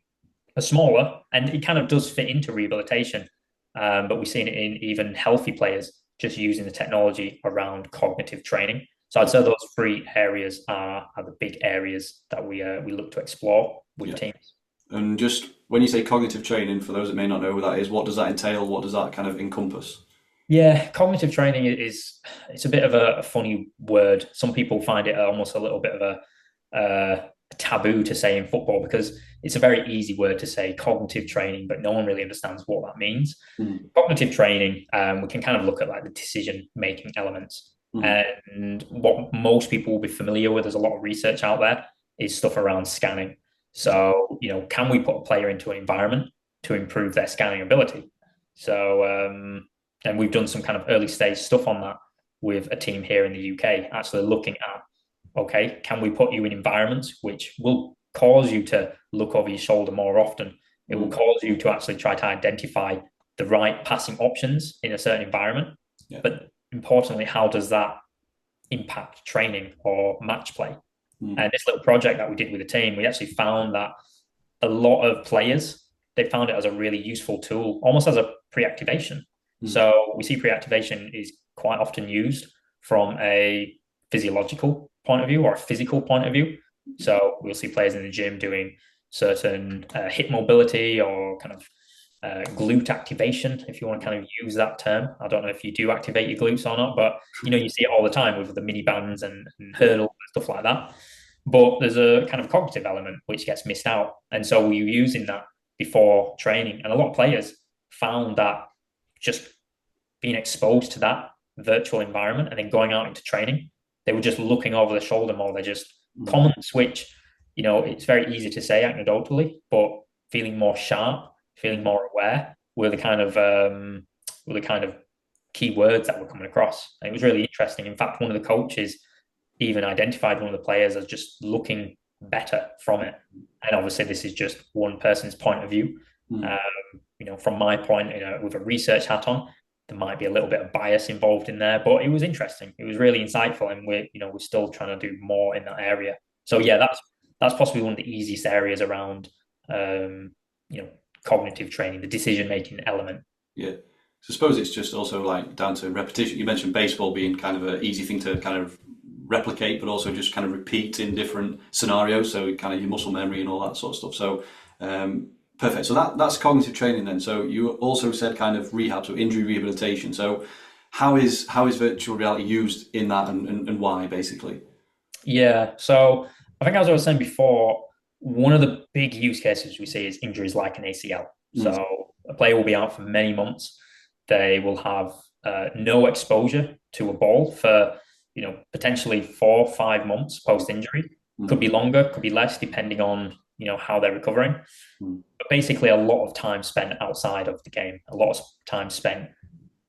Speaker 1: a smaller, and it kind of does fit into rehabilitation, but we're seeing it in even healthy players just using the technology around cognitive training. So I'd say those three areas are the big areas that we look to explore with
Speaker 2: Yeah.
Speaker 1: teams.
Speaker 2: And just when you say cognitive training, for those that may not know what that is, what does that entail? What does that kind of encompass?
Speaker 1: Yeah, cognitive training is it's a bit of a funny word. Some people find it almost a little bit of a taboo to say in football because it's a very easy word to say cognitive training, but no one really understands what that means.
Speaker 2: Mm.
Speaker 1: Cognitive training, we can kind of look at like the decision making elements.
Speaker 2: Mm.
Speaker 1: And what most people will be familiar with, there's a lot of research out there, is stuff around scanning. So, can we put a player into an environment to improve their scanning ability? So, and we've done some kind of early stage stuff on that with a team here in the UK, actually looking at, okay, can we put you in environments which will cause you to look over your shoulder more often? It will
Speaker 2: Mm.
Speaker 1: cause you to actually try to identify the right passing options in a certain environment.
Speaker 2: Yeah.
Speaker 1: But importantly, how does that impact training or match play?
Speaker 2: Mm.
Speaker 1: And this little project that we did with the team, we actually found that a lot of players, they found it as a really useful tool, almost as a pre-activation.
Speaker 2: Mm.
Speaker 1: So we see pre-activation is quite often used from a physiological point of view or a physical point of view. So we'll see players in the gym doing certain hip mobility or kind of glute activation, if you want to kind of use that term. I don't know if you do activate your glutes or not, but you see it all the time with the mini bands and
Speaker 2: Yeah.
Speaker 1: hurdles and stuff like that. But there's a kind of cognitive element which gets missed out. And so we were using that before training. And a lot of players found that just being exposed to that virtual environment and then going out into training, they were just looking over the shoulder more. They're just
Speaker 2: Mm.
Speaker 1: common switch. It's very easy to say anecdotally, but feeling more sharp, feeling more aware were the kind of key words that were coming across. And it was really interesting. In fact, one of the coaches even identified one of the players as just looking better from it. And obviously, this is just one person's point of view.
Speaker 2: Mm.
Speaker 1: From my point, with a research hat on, there might be a little bit of bias involved in there, but it was interesting. It was really insightful, and we're still trying to do more in that area. So yeah, that's possibly one of the easiest areas around cognitive training, the decision making element.
Speaker 2: Yeah. So I suppose it's just also like down to repetition. You mentioned baseball being kind of an easy thing to kind of replicate, but also just kind of repeat in different scenarios. So kind of your muscle memory and all that sort of stuff. So perfect. So that's cognitive training then. So you also said kind of rehab, so injury rehabilitation. So how is virtual reality used in that and why basically?
Speaker 1: Yeah. So I think as I was saying before, one of the big use cases we see is injuries like an ACL.
Speaker 2: Mm.
Speaker 1: So a player will be out for many months. They will have no exposure to a ball for potentially 4 or 5 months post injury. Could
Speaker 2: Mm.
Speaker 1: be longer, could be less, depending on how they're recovering.
Speaker 2: Mm.
Speaker 1: But basically, a lot of time spent outside of the game, a lot of time spent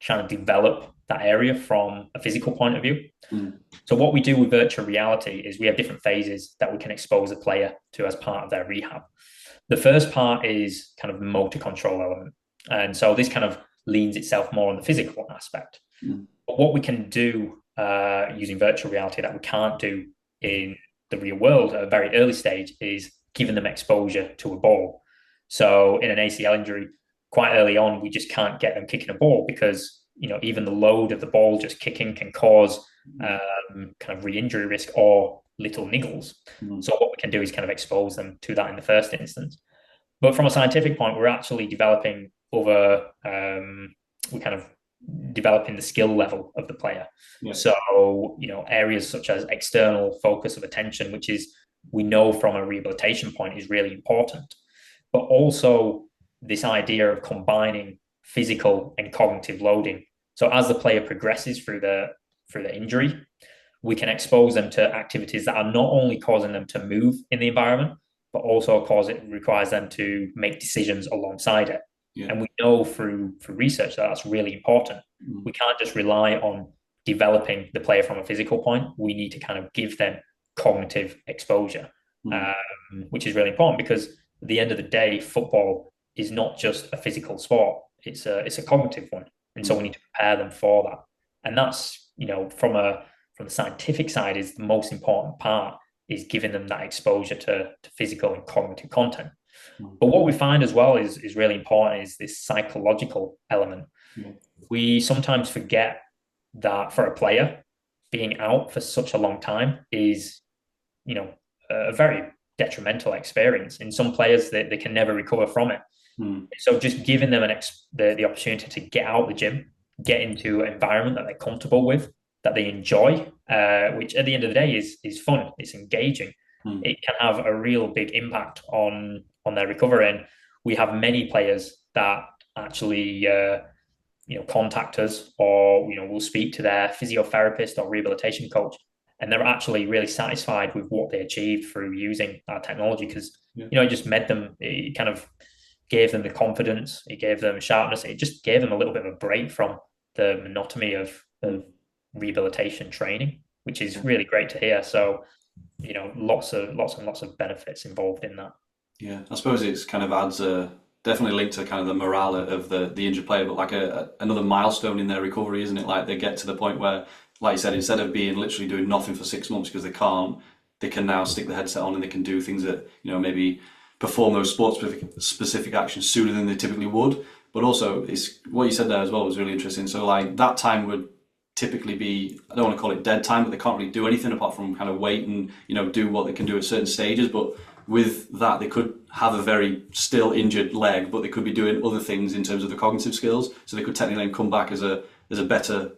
Speaker 1: trying to develop that area from a physical point of view.
Speaker 2: Mm.
Speaker 1: So what we do with virtual reality is we have different phases that we can expose a player to as part of their rehab. The first part is kind of the motor control element. And so this kind of leans itself more on the physical aspect.
Speaker 2: Mm.
Speaker 1: But what we can do using virtual reality that we can't do in the real world at a very early stage is giving them exposure to a ball. So in an ACL injury, quite early on, we just can't get them kicking a ball because even the load of the ball just kicking can cause kind of re-injury risk or little niggles.
Speaker 2: Mm.
Speaker 1: So what we can do is kind of expose them to that in the first instance. But from a scientific point, we're actually developing other. We kind of developing the skill level of the player.
Speaker 2: Yeah.
Speaker 1: So, areas such as external focus of attention, which is we know from a rehabilitation point is really important, but also this idea of combining physical and cognitive loading. So as the player progresses through the injury, we can expose them to activities that are not only causing them to move in the environment, but also requires them to make decisions alongside it. Yeah. And we know through research that that's really important. We can't just rely on developing the player from a physical point. We need to kind of give them cognitive exposure, which is really important, because at the end of the day, football is not just a physical sport. It's a cognitive one. And so we need to prepare them for that. And that's, from the scientific side, is the most important part, is giving them that exposure to physical and cognitive content. But what we find as well is really important is this psychological element. We sometimes forget that for a player, being out for such a long time is, a very detrimental experience. In some players, they can never recover from it. So just giving them the opportunity to get out of the gym, get into an environment that they're comfortable with, that they enjoy, which at the end of the day is fun, it's engaging. It can have a real big impact on their recovery. And we have many players that actually contact us, or will speak to their physiotherapist or rehabilitation coach, and they're actually really satisfied with what they achieved through using our technology, because it just made them, it kind of gave them the confidence, it gave them sharpness, it just gave them a little bit of a break from the monotony of rehabilitation training, which is really great to hear. So lots and lots of benefits involved in that.
Speaker 2: Yeah, I suppose it's kind of adds definitely linked to kind of the morale of the injured player, but like another milestone in their recovery, isn't it? Like they get to the point where, like you said, instead of being literally doing nothing for 6 months because they can now stick the headset on and they can do things that, maybe perform those specific actions sooner than they typically would. But also, it's what you said there as well was really interesting. So like that time would typically be, I don't want to call it dead time, but they can't really do anything apart from kind of wait and do what they can do at certain stages. But with that, they could have a very still injured leg, but they could be doing other things in terms of the cognitive skills. So they could technically come back as a better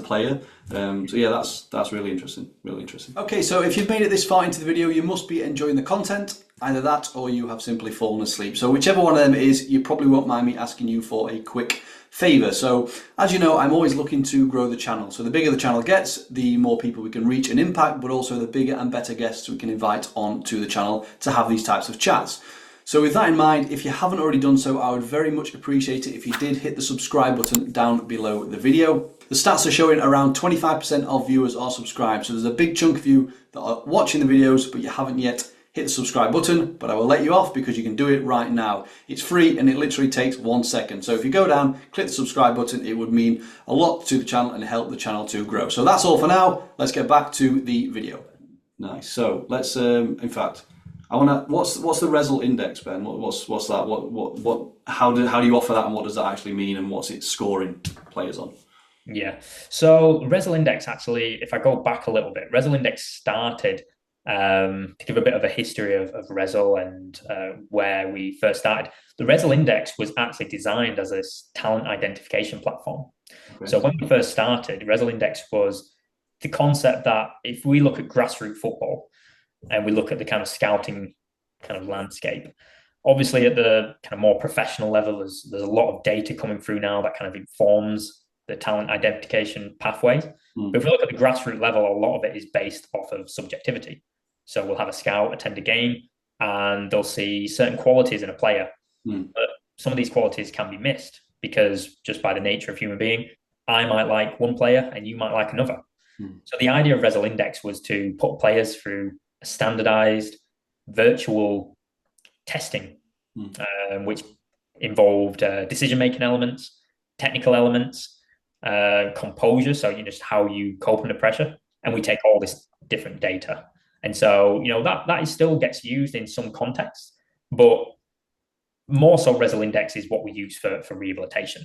Speaker 2: player. So yeah, that's really interesting. Really interesting. Okay, so if you've made it this far into the video, you must be enjoying the content. Either that, or you have simply fallen asleep. So whichever one of them it is, you probably won't mind me asking you for a quick favour. So as you know, I'm always looking to grow the channel. So the bigger the channel gets, the more people we can reach and impact, but also the bigger and better guests we can invite onto the channel to have these types of chats. So with that in mind, if you haven't already done so, I would very much appreciate it if you did hit the subscribe button down below the video. The stats are showing around 25% of viewers are subscribed. So there's a big chunk of you that are watching the videos, but you haven't yet hit the subscribe button, but I will let you off because you can do it right now. It's free and it literally takes 1 second. So if you go down, click the subscribe button, it would mean a lot to the channel and help the channel to grow. So that's all for now. Let's get back to the video. Nice. So let's, in fact, I want to, what's the Rezzil Index, Ben? What's that? How do you offer that, and what does that actually mean, and what's it scoring players on?
Speaker 1: Yeah. So Rezzil Index, actually, if I go back a little bit, Rezzil Index started, to give a bit of a history of Rezzil and where we first started. The Rezzil Index was actually designed as a talent identification platform. Okay. So when we first started, Rezzil Index was the concept that if we look at grassroots football and we look at the kind of scouting kind of landscape, obviously at the kind of more professional level, there's a lot of data coming through now that kind of informs the talent identification pathways. But if we look at the grassroots level, a lot of it is based off of subjectivity. So we'll have a scout attend a game and they'll see certain qualities in a player. But some of these qualities can be missed because just by the nature of human being, I might like one player and you might like another. So the idea of Rezzil Index was to put players through a standardized virtual testing, which involved decision-making elements, technical elements, composure, so just how you cope under pressure. And we take all this different data. And so, that is still gets used in some contexts, but more so Rezzil Index is what we use for rehabilitation.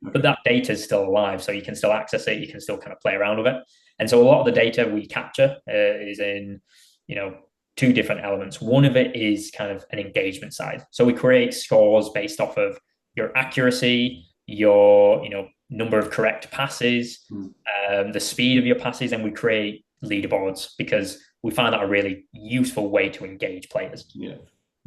Speaker 1: Okay. But that data is still alive, so you can still access it, you can still kind of play around with it. And so a lot of the data we capture is in, 2 different elements. One of it is kind of an engagement side. So we create scores based off of your accuracy, your, number of correct passes, the speed of your passes, and we create leaderboards because we find that a really useful way to engage players.
Speaker 2: Yeah.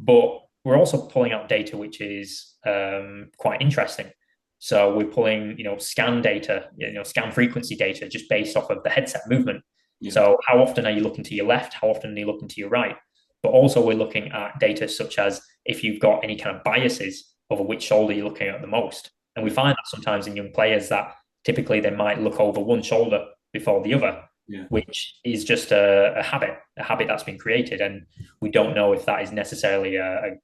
Speaker 1: But we're also pulling out data which is quite interesting. So we're pulling, scan data, scan frequency data just based off of the headset movement.
Speaker 2: Yeah.
Speaker 1: So how often are you looking to your left? How often are you looking to your right? But also we're looking at data such as if you've got any kind of biases over which shoulder you're looking at the most. And we find that sometimes in young players that typically they might look over one shoulder before the other,
Speaker 2: Yeah.
Speaker 1: which is just a habit that's been created. And we don't know if that is necessarily a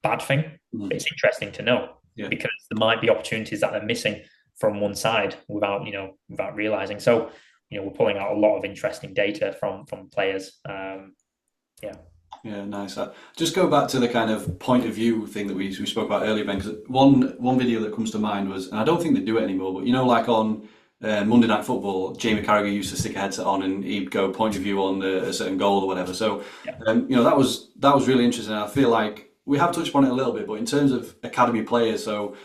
Speaker 1: bad thing. But it's interesting to know because there might be opportunities that they're missing from one side without realizing. So, we're pulling out a lot of interesting data from players.
Speaker 2: Yeah, nice. Just go back to the kind of point of view thing that we spoke about earlier, Ben, because one video that comes to mind was, and I don't think they do it anymore, but like on Monday Night Football, Jamie Carragher used to stick a headset on and he'd go point of view on a certain goal or whatever. So, that was really interesting. I feel like we have touched on it a little bit, but in terms of academy players, so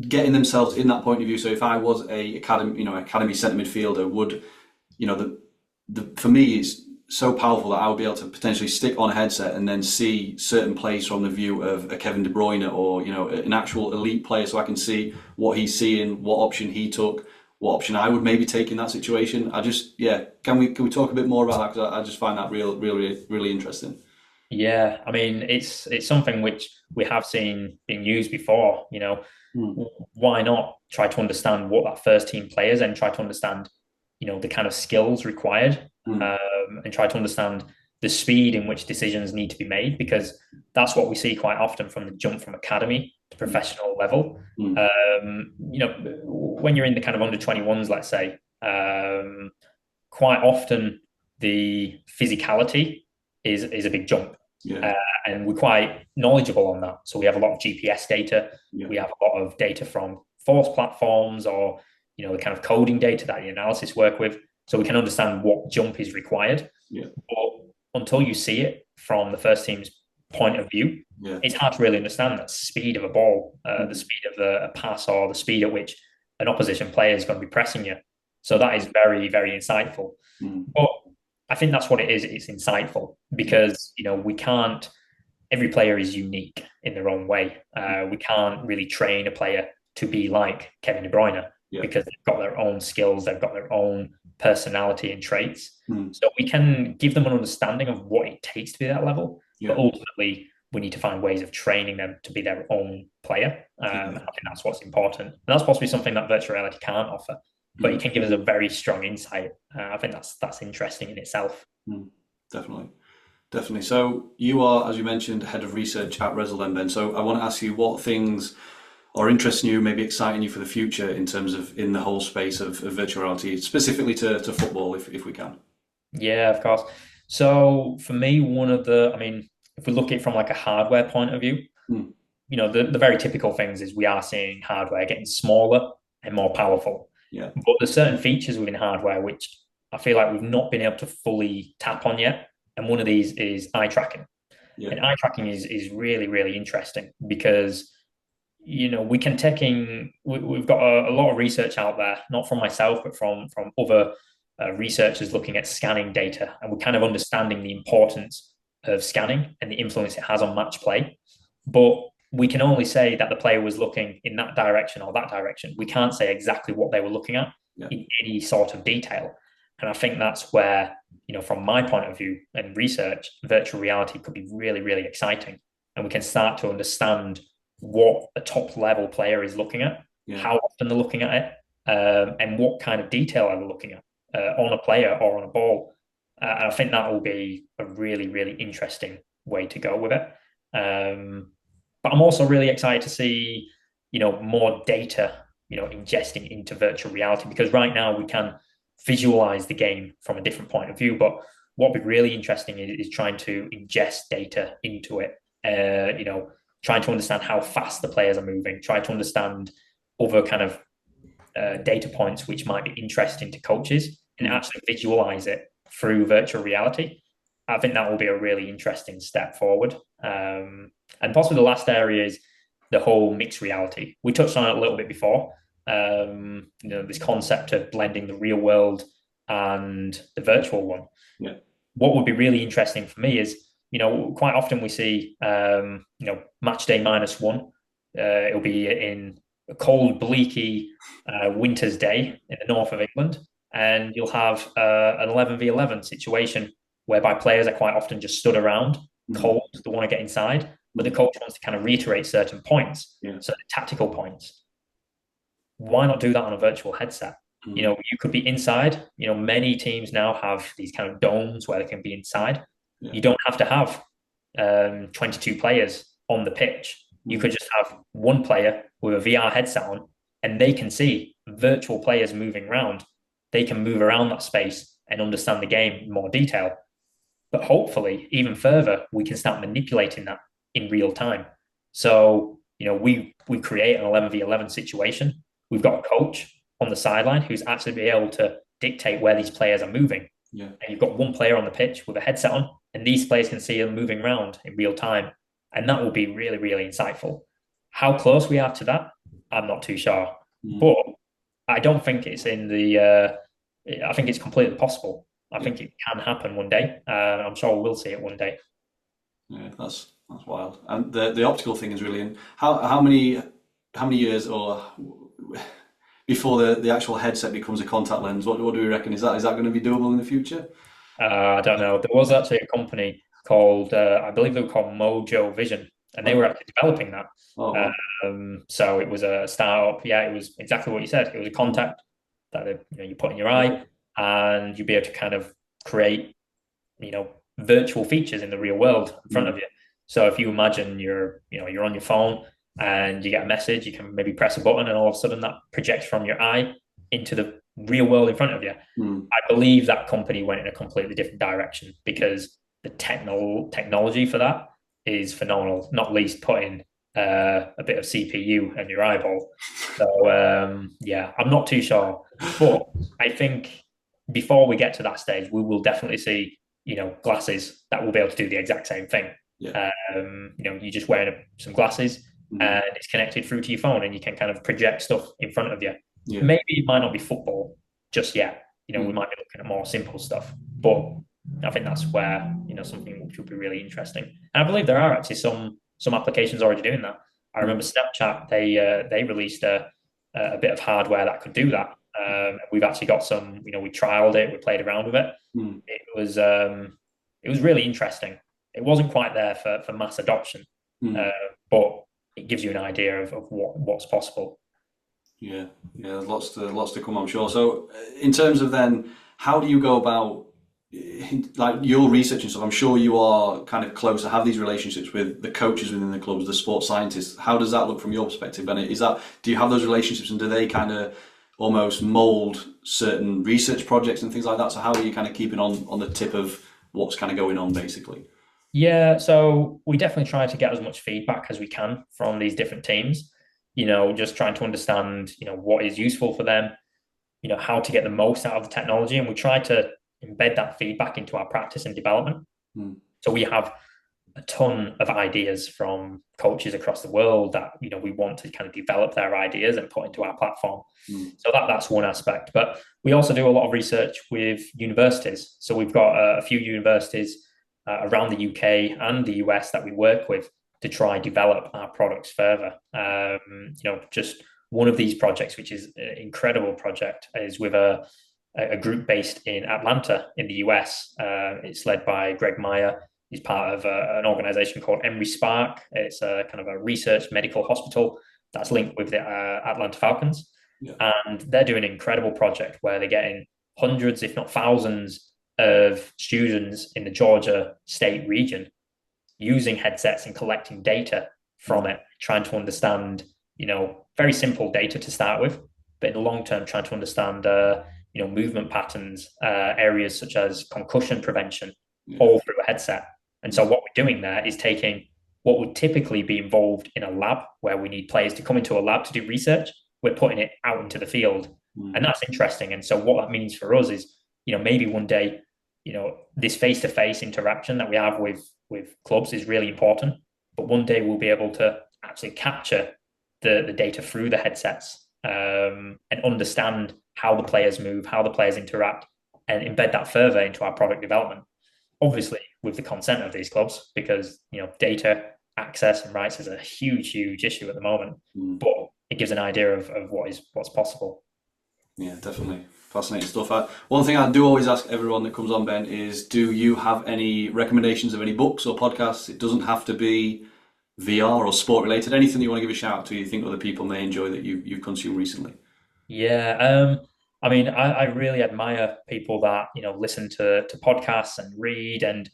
Speaker 2: getting themselves in that point of view. So if I was a academy centre midfielder, would for me it's so powerful that I would be able to potentially stick on a headset and then see certain plays from the view of a Kevin De Bruyne or an actual elite player, so I can see what he's seeing, what option he took, what option I would maybe take in that situation. Can we talk a bit more about that, because I just find that really interesting.
Speaker 1: Yeah, I mean it's something which we have seen being used before. Why not try to understand what that first team players and try to understand the kind of skills required, and try to understand the speed in which decisions need to be made, because that's what we see quite often from the jump from academy to professional level. When you're in the kind of under 21s, let's say, quite often the physicality is a big jump. And we're quite knowledgeable on that. So we have a lot of GPS data. We have a lot of data from force platforms or the kind of coding data that the analysis work with. So we can understand what jump is required. But until you see it from the first team's point of view, it's hard to really understand that speed of a ball, the speed of a pass, or the speed at which an opposition player is going to be pressing you. So that is very, very insightful. But I think that's what it is. It's insightful because, we can't, every player is unique in their own way. We can't really train a player to be like Kevin De Bruyne because they've got their own skills, they've got their own personality and traits. So we can give them an understanding of what it takes to be that level, but ultimately we need to find ways of training them to be their own player. I think that's what's important. And that's possibly something that virtual reality can't offer, but it can give us a very strong insight. I think that's interesting in itself.
Speaker 2: Definitely. So you are, as you mentioned, head of research at Rezzil then, Ben. So I want to ask you what things are interesting you, maybe exciting you for the future in terms of in the whole space of virtual reality, specifically to football, if we can.
Speaker 1: Yeah, of course. So for me, if we look at it from like a hardware point of view, the very typical things is we are seeing hardware getting smaller and more powerful. But there's certain features within hardware which I feel like we've not been able to fully tap on yet. And one of these is eye tracking. And eye tracking is really, really interesting because, we can we've got a lot of research out there, not from myself, but from other researchers looking at scanning data. And we're kind of understanding the importance of scanning and the influence it has on match play. But we can only say that the player was looking in that direction or that direction. We can't say exactly what they were looking at in any sort of detail. And I think that's where, from my point of view and research, virtual reality could be really, really exciting. And we can start to understand what a top level player is looking at, how often they're looking at it, and what kind of detail are they looking at on a player or on a ball. And I think that will be a really, really interesting way to go with it. But I'm also really excited to see, more data, ingesting into virtual reality, because right now we can visualize the game from a different point of view. But what would be really interesting is trying to ingest data into it, trying to understand how fast the players are moving, trying to understand other kind of data points which might be interesting to coaches and actually visualize it through virtual reality. I think that will be a really interesting step forward. And possibly the last area is the whole mixed reality. We touched on it a little bit before, this concept of blending the real world and the virtual one.
Speaker 2: Yeah.
Speaker 1: What would be really interesting for me is, quite often we see, match day -1. It'll be in a cold, bleaky winter's day in the north of England, and you'll have an 11v11 situation whereby players are quite often just stood around, cold, they want to get inside, but the coach wants to kind of reiterate certain points, certain tactical points. Why not do that on a virtual headset? You could be inside. Many teams now have these kind of domes where they can be inside. You don't have to have 22 players on the pitch. You could just have one player with a VR headset on, and they can see virtual players moving around. They can move around that space and understand the game in more detail. But hopefully, even further, we can start manipulating that in real time. So, we create an 11v11 situation. We've got a coach on the sideline who's actually be able to dictate where these players are moving.
Speaker 2: Yeah.
Speaker 1: And you've got one player on the pitch with a headset on, and these players can see them moving around in real time. And that will be really, really insightful. How close we are to that, I'm not too sure. But I don't think it's in the... I think it's completely possible. I think it can happen one day. I'm sure we'll see it one day.
Speaker 2: Yeah, that's wild. And the optical thing is really... And how many years or before the actual headset becomes a contact lens? What do we reckon? Is that going to be doable in the future?
Speaker 1: I don't know. There was actually a company called, I believe they were called Mojo Vision, and they were actually developing that.
Speaker 2: Oh, wow.
Speaker 1: So it was a startup. Yeah, it was exactly what you said. It was a contact that you put in your eye, and you'd be able to kind of create, virtual features in the real world in front of you. So if you imagine you're on your phone and you get a message, you can maybe press a button, and all of a sudden that projects from your eye into the real world in front of you. I believe that company went in a completely different direction because the technology for that is phenomenal, not least putting a bit of CPU in your eyeball. So I'm not too sure, but I think before we get to that stage, we will definitely see glasses that will be able to do the exact same thing.
Speaker 2: Yeah.
Speaker 1: You're just wearing some glasses and it's connected through to your phone, and you can kind of project stuff in front of you. Yeah. Maybe it might not be football just yet. We might be looking at more simple stuff, but I think that's where something which would be really interesting. And I believe there are actually some applications already doing that. I remember Snapchat, they released a bit of hardware that could do that. We've actually got some. We trialed it, we played around with it. It was really interesting. It wasn't quite there for mass adoption, but it gives you an idea of what's possible.
Speaker 2: Yeah, lots to come, I'm sure. So, in terms of then, how do you go about like your research and stuff? I'm sure you are kind of close to have these relationships with the coaches within the clubs, the sports scientists. How does that look from your perspective, Bennett? Do you have those relationships, and do they kind of almost mold certain research projects and things like that? So, how are you kind of keeping on the tip of what's kind of going on, basically?
Speaker 1: Yeah, so we definitely try to get as much feedback as we can from these different teams. Just trying to understand, what is useful for them, how to get the most out of the technology. And we try to embed that feedback into our practice and development. So we have a ton of ideas from coaches across the world that, we want to kind of develop their ideas and put into our platform. So that's one aspect. But we also do a lot of research with universities. So we've got a few universities around the UK and the US that we work with to try and develop our products further. Just one of these projects, which is an incredible project, is with a group based in Atlanta in the US. It's led by Greg Meyer. He's part of an organization called Emory Spark. It's a kind of a research medical hospital that's linked with the Atlanta Falcons. Yeah. And they're doing an incredible project where they're getting hundreds, if not thousands, of students in the Georgia state region using headsets and collecting data from it, trying to understand, very simple data to start with, but in the long term, trying to understand, movement patterns, areas such as concussion prevention, all through a headset. And so what we're doing there is taking what would typically be involved in a lab where we need players to come into a lab to do research. We're putting it out into the field. And that's interesting. And so what that means for us is, maybe one day, this face-to-face interaction that we have with clubs is really important. But one day we'll be able to actually capture the data through the headsets and understand how the players move, how the players interact, and embed that further into our product development. Obviously, with the consent of these clubs, because data access and rights is a huge issue at the moment. But it gives an idea of what's possible.
Speaker 2: Yeah, definitely. Fascinating stuff. One thing I do always ask everyone that comes on, Ben, is do you have any recommendations of any books or podcasts? It doesn't have to be VR or sport related. Anything that you want to give a shout out to you think other people may enjoy that you've consumed recently?
Speaker 1: Yeah, I mean, I really admire people that listen to podcasts and read, and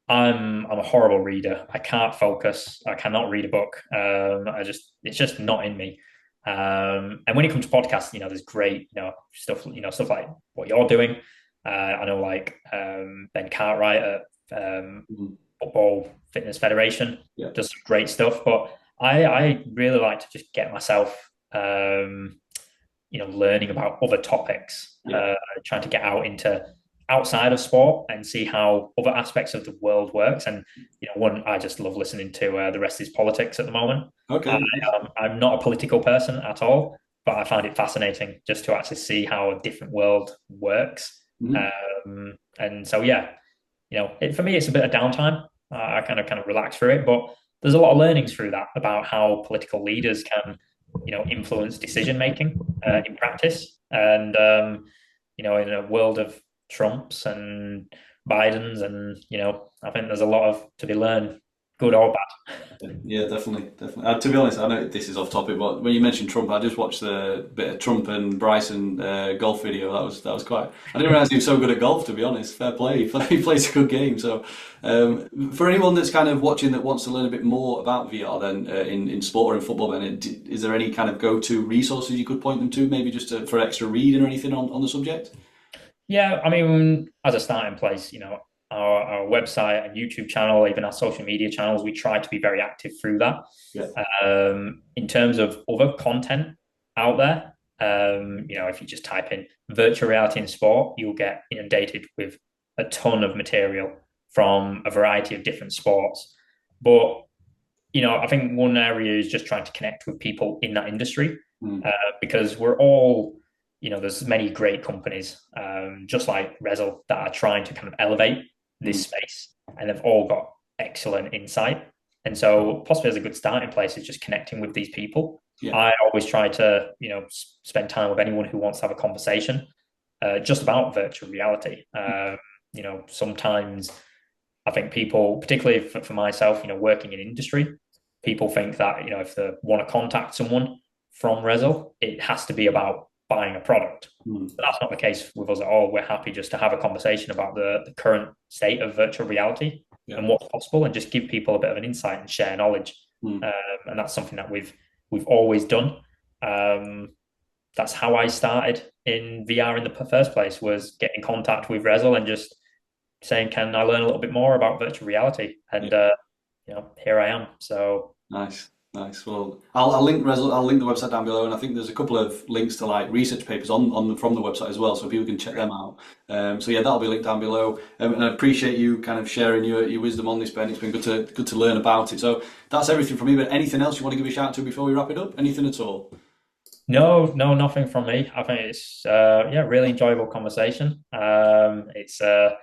Speaker 1: I'm a horrible reader. I can't focus. I cannot read a book. It's just not in me. And when it comes to podcasts, there's great stuff like what you're doing. I know like Ben Cartwright at
Speaker 2: Mhm.
Speaker 1: Football Fitness Federation
Speaker 2: Yeah.
Speaker 1: does some great stuff, but I really like to just get myself learning about other topics,
Speaker 2: Yeah.
Speaker 1: trying to get out into outside of sport and see how other aspects of the world works. And one, I just love listening to the rest is politics at the moment.
Speaker 2: Okay. Nice.
Speaker 1: I'm not a political person at all, but I find it fascinating just to actually see how a different world works.
Speaker 2: Mhm.
Speaker 1: And so, yeah, for me, it's a bit of downtime. I kind of relax through it, but there's a lot of learnings through that about how political leaders can, influence decision making in practice. And in a world of Trumps and Bidens, and I think there's a lot of to be learned, good or bad.
Speaker 2: Yeah, definitely, definitely. To be honest, I know this is off topic, but when you mentioned Trump, I just watched the bit of Trump and Bryson golf video. That was quite. I didn't realize he was so good at golf. To be honest, fair play. He plays a good game. So, for anyone that's kind of watching that wants to learn a bit more about VR, then in sport or in football, then is there any kind of go-to resources you could point them to, maybe just for extra reading or anything on the subject?
Speaker 1: Yeah, I mean, as a starting place, our website and YouTube channel, even our social media channels, we try to be very active through that.
Speaker 2: Yeah.
Speaker 1: In terms of other content out there, if you just type in virtual reality in sport, you'll get inundated with a ton of material from a variety of different sports. But, I think one area is just trying to connect with people in that industry
Speaker 2: Mm.
Speaker 1: because we're all there's many great companies, just like Rezzil, that are trying to kind of elevate
Speaker 2: Mm.
Speaker 1: this space, and they've all got excellent insight. And so, possibly as a good starting place is just connecting with these people.
Speaker 2: Yeah.
Speaker 1: I always try to, spend time with anyone who wants to have a conversation, just about virtual reality. Sometimes I think people, particularly for myself, working in industry, people think that if they want to contact someone from Rezzil, it has to be about buying a product.
Speaker 2: Mm.
Speaker 1: But that's not the case with us at all. We're happy just to have a conversation about the current state of virtual reality
Speaker 2: Yeah.
Speaker 1: and what's possible, and just give people a bit of an insight and share knowledge.
Speaker 2: Mm.
Speaker 1: And that's something that we've always done. That's how I started in VR in the first place, was getting in contact with Rezzil and just saying, "Can I learn a little bit more about virtual reality?" And
Speaker 2: Yeah.
Speaker 1: here I am. So
Speaker 2: Nice, nice. Well, I'll link I'll link the website down below, and I think there's a couple of links to like research papers from the website as well, so people can check them out. So yeah, that'll be linked down below. And I appreciate you kind of sharing your wisdom on this, Ben. It's been good to learn about it. So that's everything from me. But anything else you want to give a shout out to before we wrap it up? Anything at all?
Speaker 1: no, nothing from me. I think it's really enjoyable conversation. It's a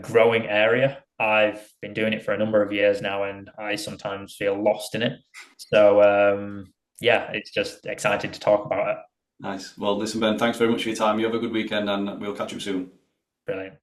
Speaker 1: growing area. I've been doing it for a number of years now, and I sometimes feel lost in it. So yeah, it's just exciting to talk about it.
Speaker 2: Nice. Well, listen, Ben. Thanks very much for your time. You have a good weekend, and we'll catch up soon.
Speaker 1: Brilliant.